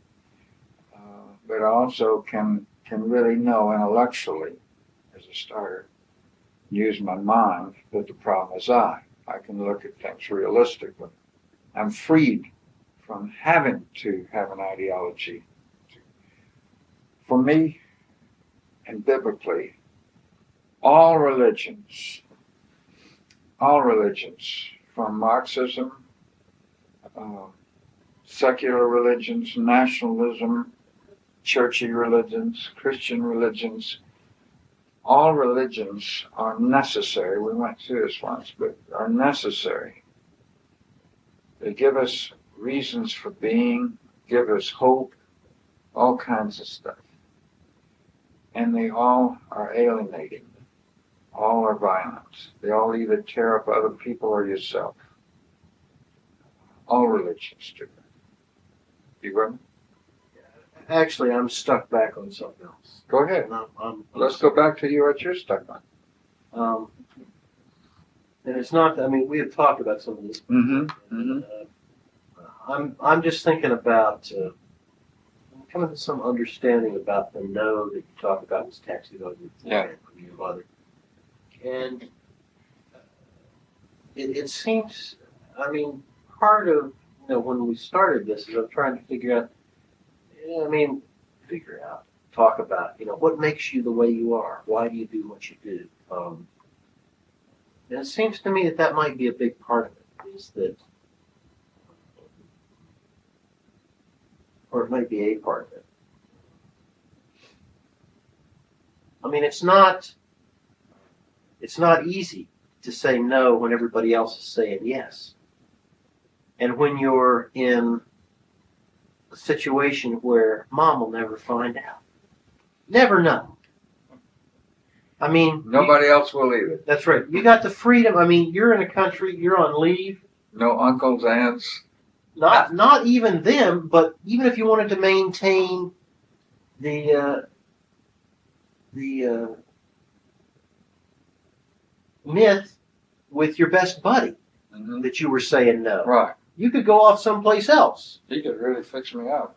But I also can really know intellectually, as a starter, use my mind that the problem is I. I can look at things realistically. I'm freed from having to have an ideology. For me, and biblically, all religions, from Marxism, secular religions, nationalism, churchy religions, Christian religions, all religions are necessary. We went through this once, but are necessary. They give us reasons for being, give us hope, all kinds of stuff. And they all are alienating. All are violent. They all either tear up other people or yourself. All religions do that. You go? Actually, I'm stuck back on something else. Go ahead. Let's go back to you what you're stuck on. And it's not. I mean, we have talked about some of this. I'm just thinking about kind of some understanding about the no that you talk about was taxi from your mother, and it seems. I mean, part of when we started this is I'm trying to figure out. Talk about, what makes you the way you are? Why do you do what you do? And it seems to me that might be a big part of it, is that, or it might be a part of it. I mean, it's not easy to say no when everybody else is saying yes. And when you're in a situation where mom will never find out. Never know. I mean... Nobody else will either. That's right. You got the freedom. I mean, you're in a country, you're on leave. No uncles, aunts. Not even them, but even if you wanted to maintain the myth with your best buddy that you were saying no. Right. You could go off someplace else. He could really fix me up.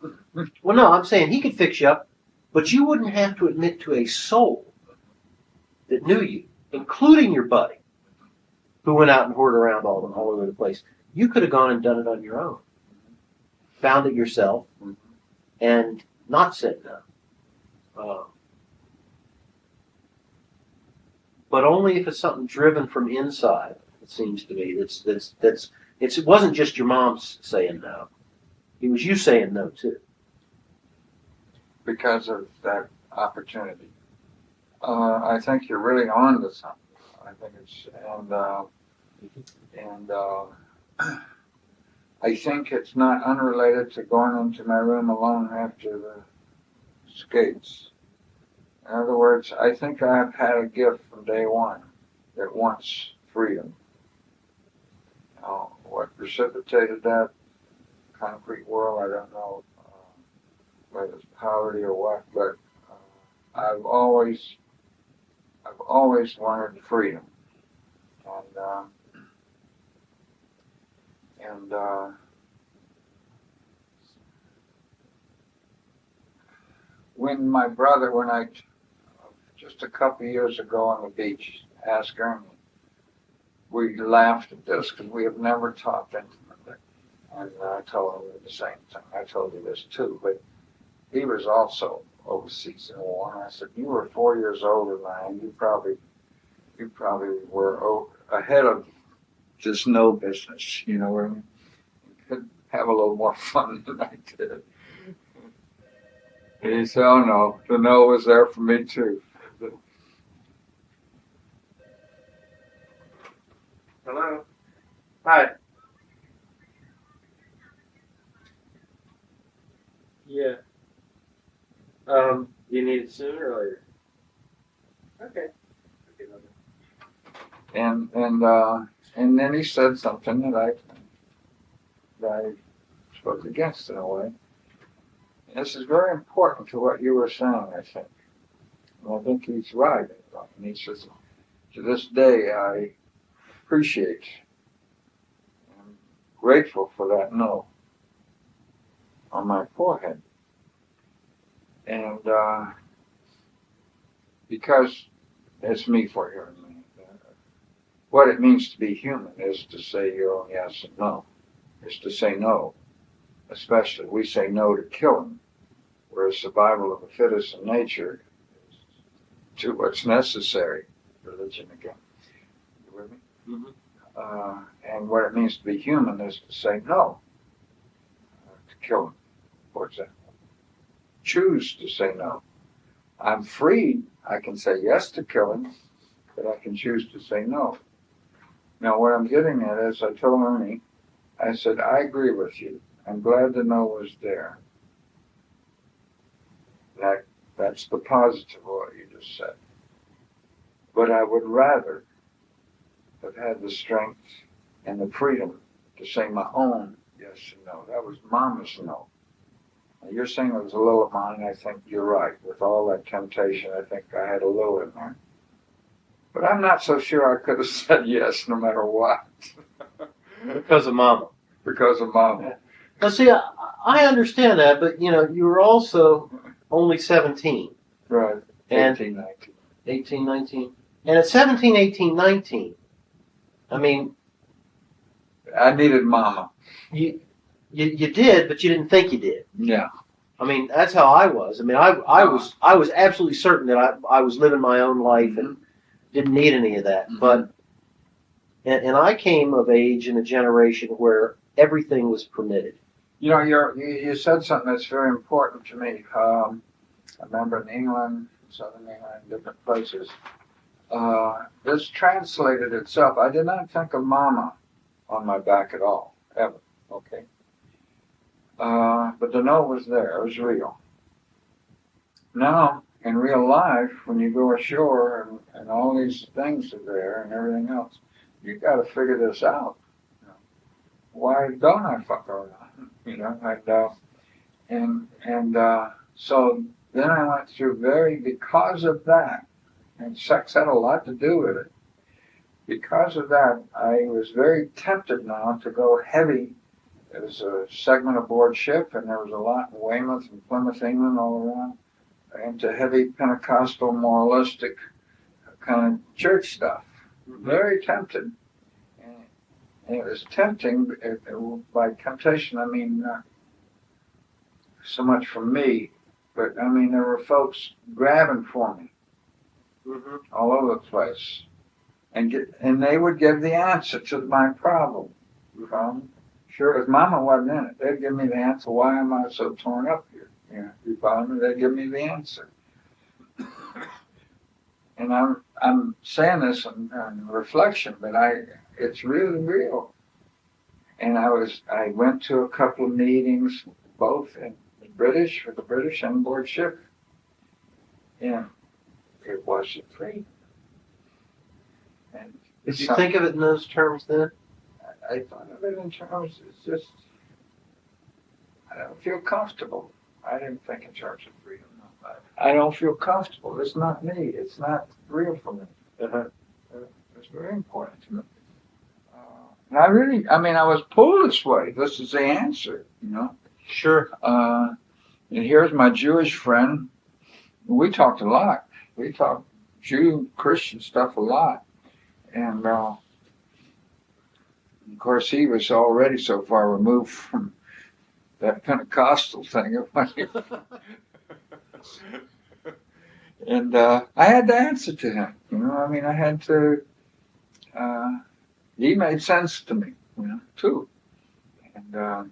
Well, no, I'm saying he could fix you up, but you wouldn't have to admit to a soul that knew you, including your buddy, who went out and whored around all over the place. You could have gone and done it on your own, found it yourself, and not said no. But only if it's something driven from inside. It seems to me it wasn't just your mom saying no; it was you saying no too. Because of that opportunity. I think you're really on to something. I think it's, I think it's not unrelated to going into my room alone after the skates. In other words, I think I've had a gift from day one that wants freedom. Now, what precipitated that concrete world, I don't know. Whether it's poverty or what, but I've always wanted freedom, and when I just a couple of years ago on the beach asked Ernie, we laughed at this because we have never talked intimately, and I told him the same thing. I told you this too, but he was also overseas in war, and I said, "You were 4 years older than I am. You probably were ahead of this no business. You know what I mean? You could have a little more fun than I did." And he said, "Oh no, the no was there for me too." Hello. Hi. Yeah. You need it sooner or later? Okay. And then he said something that I spoke against in a way. And this is very important to what you were saying, I think. And I think he's right. And he says, to this day, appreciate. I'm grateful for that no on my forehead. And because it's me for here in a minute. What it means to be human is to say your own yes and no. It's to say no. Especially, we say no to killing, whereas survival of the fittest in nature is to what's necessary. Religion again. You with me? Mm-hmm. And what it means to be human is to say no to killing, for example. Choose to say no. I'm free. I can say yes to killing, but I can choose to say no. Now, what I'm getting at is, I told Ernie, I said, I agree with you. I'm glad the no was there. That's the positive of what you just said. But I would rather have had the strength and the freedom to say my own yes and no. That was Mama's no. Now, you're saying it was a little of mine. I think you're right. With all that temptation, I think I had a little in there. But I'm not so sure I could have said yes no matter what. Because of Mama. Because of Mama. Now, see, I understand that, but you were also only 17. Right. And 18, 19. 18, 19. And at 17, 18, 19, I mean, I needed Mama. you did, but you didn't think you did. Yeah. I mean, that's how I was. I mean, I was absolutely certain that I was living my own life and didn't need any of that. Mm-hmm. But and I came of age in a generation where everything was permitted. You said something that's very important to me. I remember in England, Southern England, different places. This translated itself. I did not think of Mama on my back at all, ever. Okay. But the no was there. It was real. Now, in real life, when you go ashore and all these things are there and everything else, you got to figure this out. Why don't I fuck around? So then I went through because of that, and sex had a lot to do with it. Because of that, I was very tempted now to go heavy. There was a segment aboard ship, and there was a lot in Weymouth and Plymouth, England, all around, into heavy Pentecostal, moralistic kind of church stuff. Very tempted. And it was tempting. By temptation, I mean not so much from me, but I mean there were folks grabbing for me all over the place, and they would give the answer to my problem. You follow me? Sure. Because Mama wasn't in it. They'd give me the answer. Why am I so torn up here? You follow me? They'd give me the answer. And I'm saying this in reflection, but it's really real. And I went to a couple of meetings, both in the British on board ship, and it wasn't free. And did you think of it in those terms then? I thought of it in terms, it's just, I don't feel comfortable. I didn't think in terms of freedom. No. I don't feel comfortable. It's not me. It's not real for me. It's very important to me. And I was pulled this way. This is the answer, Sure. And here's my Jewish friend. We talked a lot. We talked Jew, Christian stuff a lot. And of course, he was already so far removed from that Pentecostal thing. And I had to answer to him. I had to. He made sense to me, too. And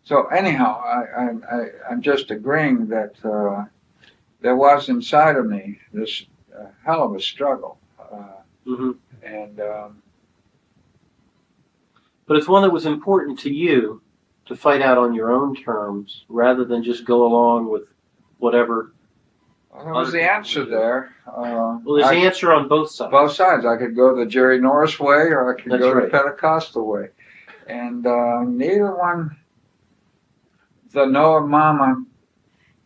so anyhow, I'm just agreeing that there was inside of me this hell of a struggle. And but it's one that was important to you to fight out on your own terms rather than just go along with whatever. Well, there was the answer there. Well, there's the answer on both sides. Both sides. I could go the Jerry Norris way, or I could That's go right. the Pentecostal way. And neither one, the no of Mama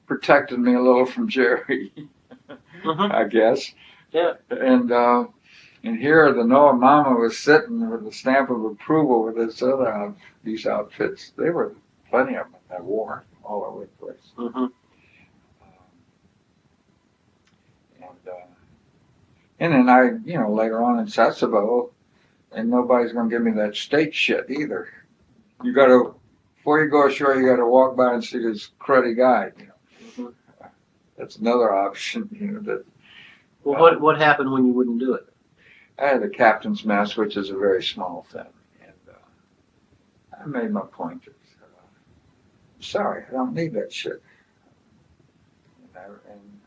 protected me a little from Jerry, I guess. Yeah. And And here, the Noah Mama was sitting with the stamp of approval with these outfits. They were plenty of them that wore all over the place. Mm-hmm. And then later on in Sasebo, and nobody's going to give me that state shit either. Before you go ashore, you got to walk by and see this cruddy guy. Mm-hmm. That's another option. Well, what happened when you wouldn't do it? I had the captain's mess, which is a very small thing, and I made my point. Sorry, I don't need that shit,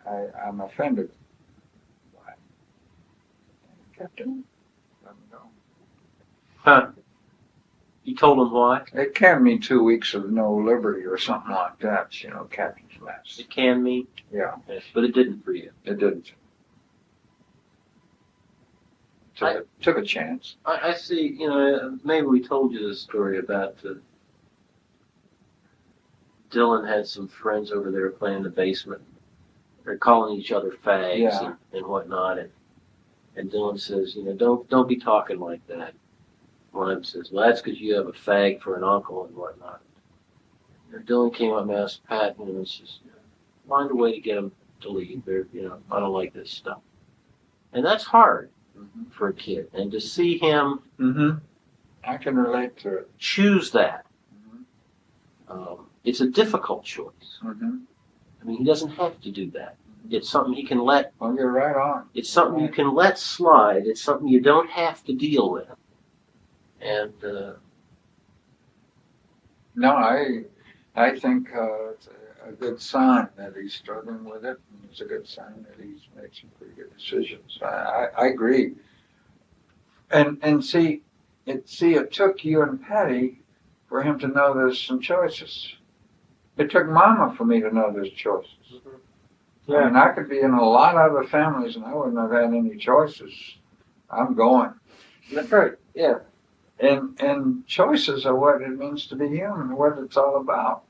I'm offended. Captain, let me know. Huh? You told him why? It can mean 2 weeks of no liberty or something like that, captain's mess. It can mean. Yeah. Yes, but it didn't for you. It didn't. Took a chance. I see. Maybe we told you this story about Dylan had some friends over there playing in the basement. They're calling each other fags and whatnot, and Dylan says, don't be talking like that. One of them says, well, that's because you have a fag for an uncle and whatnot. And Dylan came up and asked Pat, and says, find a way to get him to leave. I don't like this stuff. And that's hard for a kid. And to see him I can relate to it. Choose that. It's a difficult choice. I mean, he doesn't have to do that. It's something he can let. Well, you're right on. It's something you can let slide. It's something you don't have to deal with. And no, I think it's a good sign that he's struggling with it. And it's a good sign that he's made some pretty good decisions. I agree. And see, it took you and Patty for him to know there's some choices. It took Mama for me to know there's choices. Yeah. I mean, I could be in a lot of other families and I wouldn't have had any choices. I'm going. That's right. Yeah. And choices are what it means to be human, what it's all about.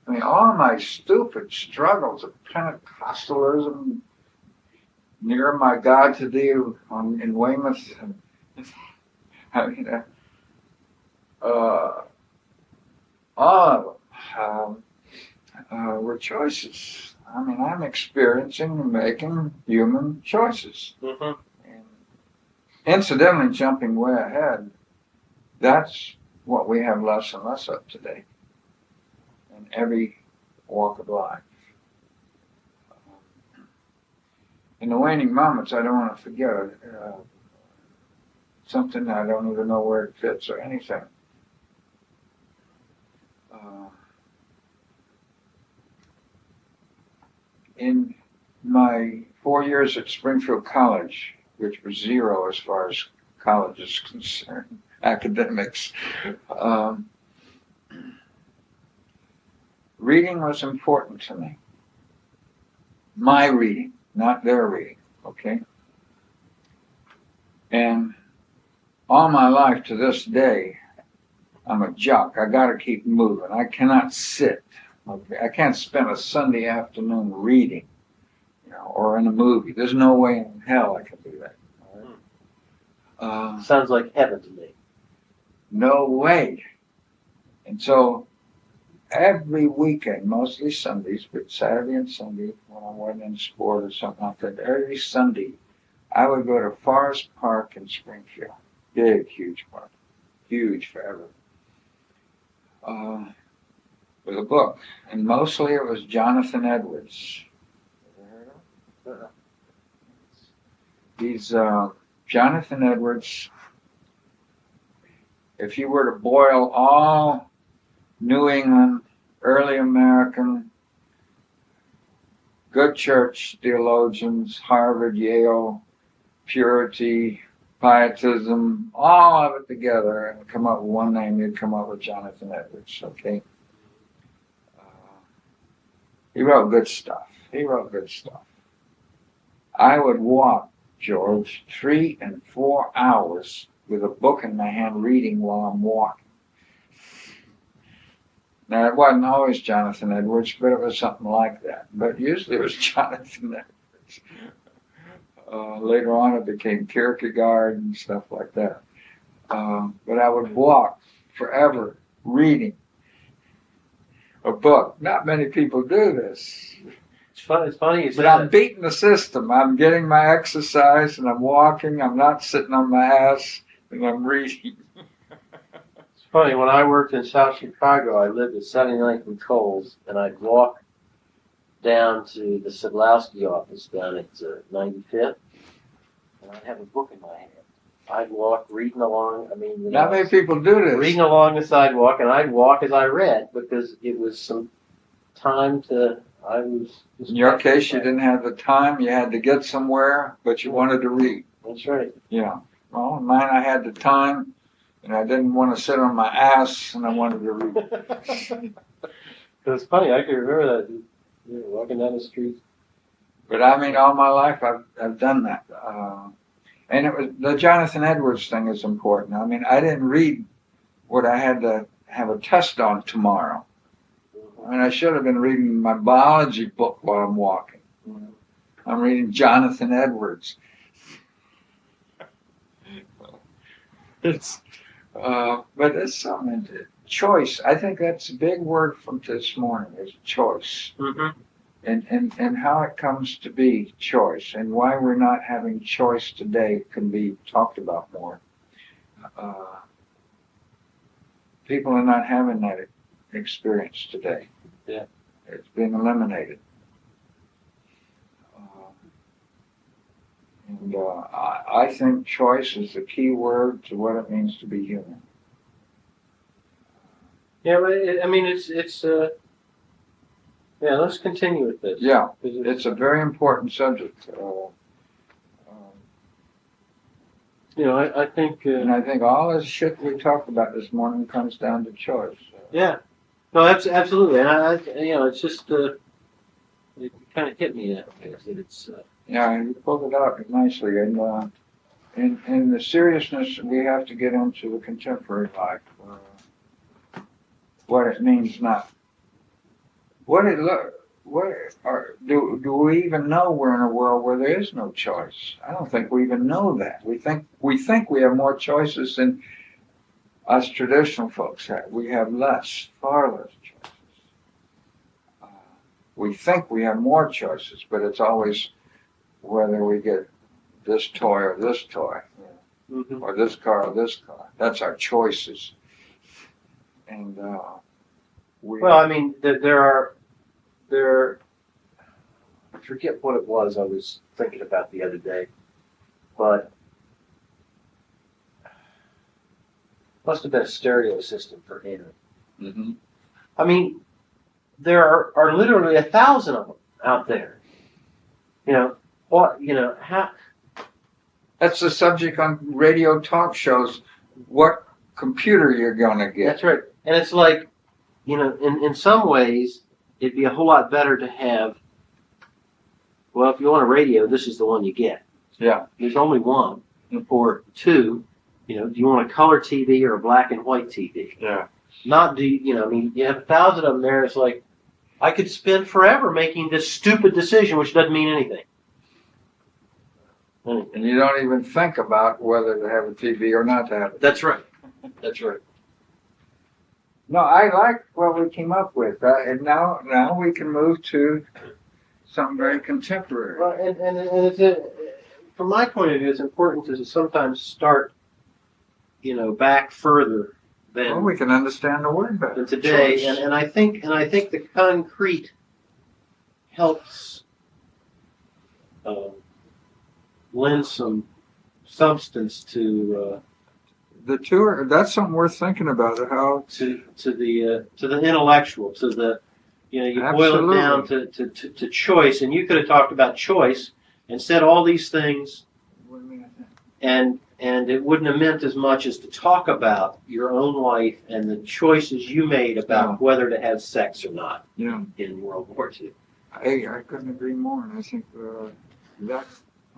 I mean, all my stupid struggles of Pentecostalism, near my God to thee in Weymouth, I mean, all of them were choices. I mean, I'm experiencing and making human choices. And incidentally, jumping way ahead, that's what we have less and less of today in every walk of life. In the waning moments, I don't want to forget something I don't even know where it fits or anything. In my 4 years at Springfield College, which was zero as far as college is concerned, academics, reading was important to me. My reading, not their reading, okay? And all my life to this day, I'm a jock. I got to keep moving. I cannot sit. Okay? I can't spend a Sunday afternoon reading, or in a movie. There's no way in hell I can do that. All right? Sounds like heaven to me. No way. And so every weekend, mostly Sundays, but Saturday and Sunday, when I wasn't in sport or something like that, every Sunday, I would go to Forest Park in Springfield. Big, huge park. Huge forever. With a book. And mostly it was Jonathan Edwards. He's Jonathan Edwards. If you were to boil all New England, early American, good church theologians, Harvard, Yale, purity, pietism, all of it together and come up with one name, you'd come up with Jonathan Edwards, okay? He wrote good stuff. I would walk, George, 3 and 4 hours with a book in my hand reading while I'm walking. Now, it wasn't always Jonathan Edwards, but it was something like that. But usually it was Jonathan Edwards. Later on, it became Kierkegaard and stuff like that. But I would walk forever reading a book. Not many people do this. It's funny. It's funny you say But I'm that. beating the system. I'm getting my exercise and I'm walking. I'm not sitting on my ass and I'm reading. It's funny. When I worked in South Chicago, I lived at 79th and Coles, and I'd walk down to the Sadlowski office down at 95th, and I'd have a book in my hand. I'd walk reading along. I mean, Not many people do this. reading along the sidewalk, and I'd walk as I read because it was some time to. I was. In your case, you didn't have the time. You had to get somewhere, but you wanted to read. That's right. Yeah. Well, in mine, I had the time, and I didn't want to sit on my ass, and I wanted to read. It's funny. I can remember that. You were walking down the street. But I mean, all my life, I've done that. And it was the Jonathan Edwards thing is important. I mean, I didn't read what I had to have a test on tomorrow. I mean, I should have been reading my biology book while I'm walking. I'm reading Jonathan Edwards. But it's something. Choice. I think that's a big word from this morning. Is choice. Mm-hmm. And how it comes to be choice and why we're not having choice today can be talked about more. People are not having that experience today. Yeah. It's being eliminated. I think choice is the key word to what it means to be human. Yeah, but it's yeah. Let's continue with this. Yeah, it's a very important subject. I think. And I think all this shit we talked about this morning comes down to choice. Yeah. No, absolutely, and I it's just it kind of hit me that way. That it's. Yeah, you pulled it out nicely, and in the seriousness we have to get into the contemporary life. What it means not. Do we even know we're in a world where there is no choice? I don't think we even know that. We think we have more choices than us traditional folks have. We have less, far less choices. We think we have more choices, but it's always whether we get this toy or this toy, Mm-hmm. or this car or this car. That's our choices. And Well, I mean, there. I forget what it was I was thinking about the other day, but must have been a stereo system for air. Mm-hmm. I mean, there are literally 1,000 of them out there. How? That's the subject on radio talk shows. What computer you're gonna get? That's right, and it's like, in some ways, it'd be a whole lot better to have. Well, if you want a radio, this is the one you get. Yeah. There's only one, or two. Do you want a color TV or a black and white TV? Yeah. Not you have 1,000 of them there. It's like I could spend forever making this stupid decision, which doesn't mean anything. And you don't even think about whether to have a TV or not to have it. That's right. That's right. No, I like what we came up with. And now we can move to something very contemporary. Well, and it's from my point of view, it's important to sometimes start, back further than. Well, we can understand the word better. Than today, Choice. and I think the concrete helps lend some substance to the two. That's something worth thinking about. How to the intellectual, to the you boil it down to choice, and you could have talked about choice and said all these things, and it wouldn't have meant as much as to talk about your own life and the choices you made about whether to have sex or not in World War II. I couldn't agree more, and I think that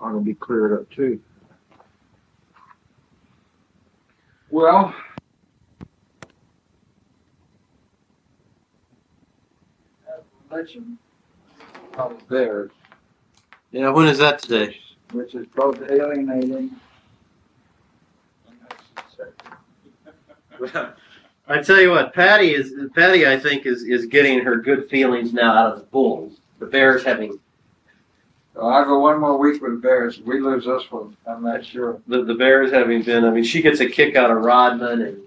ought to be cleared up too. Well, legend of theirs. Yeah, when is that today? which is both alienating and necessary. I tell you what, Patty, I think, is getting her good feelings now out of the Bulls. The Bears having I'll go one more week with the Bears. If we lose this one, I'm not sure. the Bears having been. I mean, she gets a kick out of Rodman, and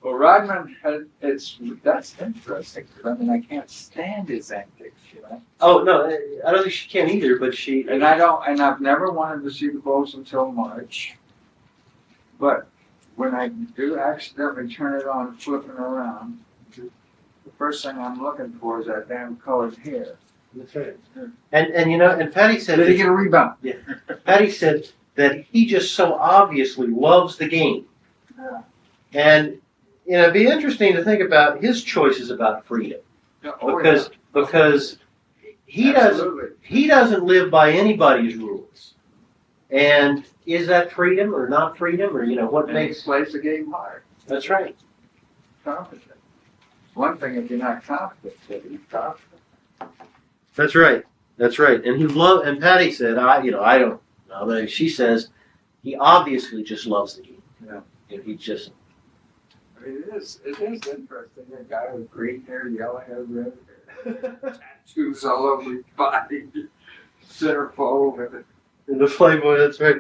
Well, Rodman, that's interesting. I mean, I can't stand his antics, you know. oh no, I don't think she can either. But she And I've never wanted to see the Bulls until March. But when I do accidentally turn it on, flipping around, the first thing I'm looking for is that damn colored hair. That's right. And you know, and Patty said Did he get a rebound? Yeah, Patty said that he just so obviously loves the game, Yeah. and you know, it'd be interesting to think about his choices about freedom because he doesn't live by anybody's rules. And is that freedom or not freedom, or you know what makes plays the game hard? That's right. Confident. One thing if you're not confident, if you're confident. That's right. That's right. And and Patty said, I don't know, but she says he obviously just loves the game. Yeah. And he just. I mean, it is interesting. A guy with green hair, yellow hair, red hair, tattoos all over his body, centerfold, and In the Playboy, that's right.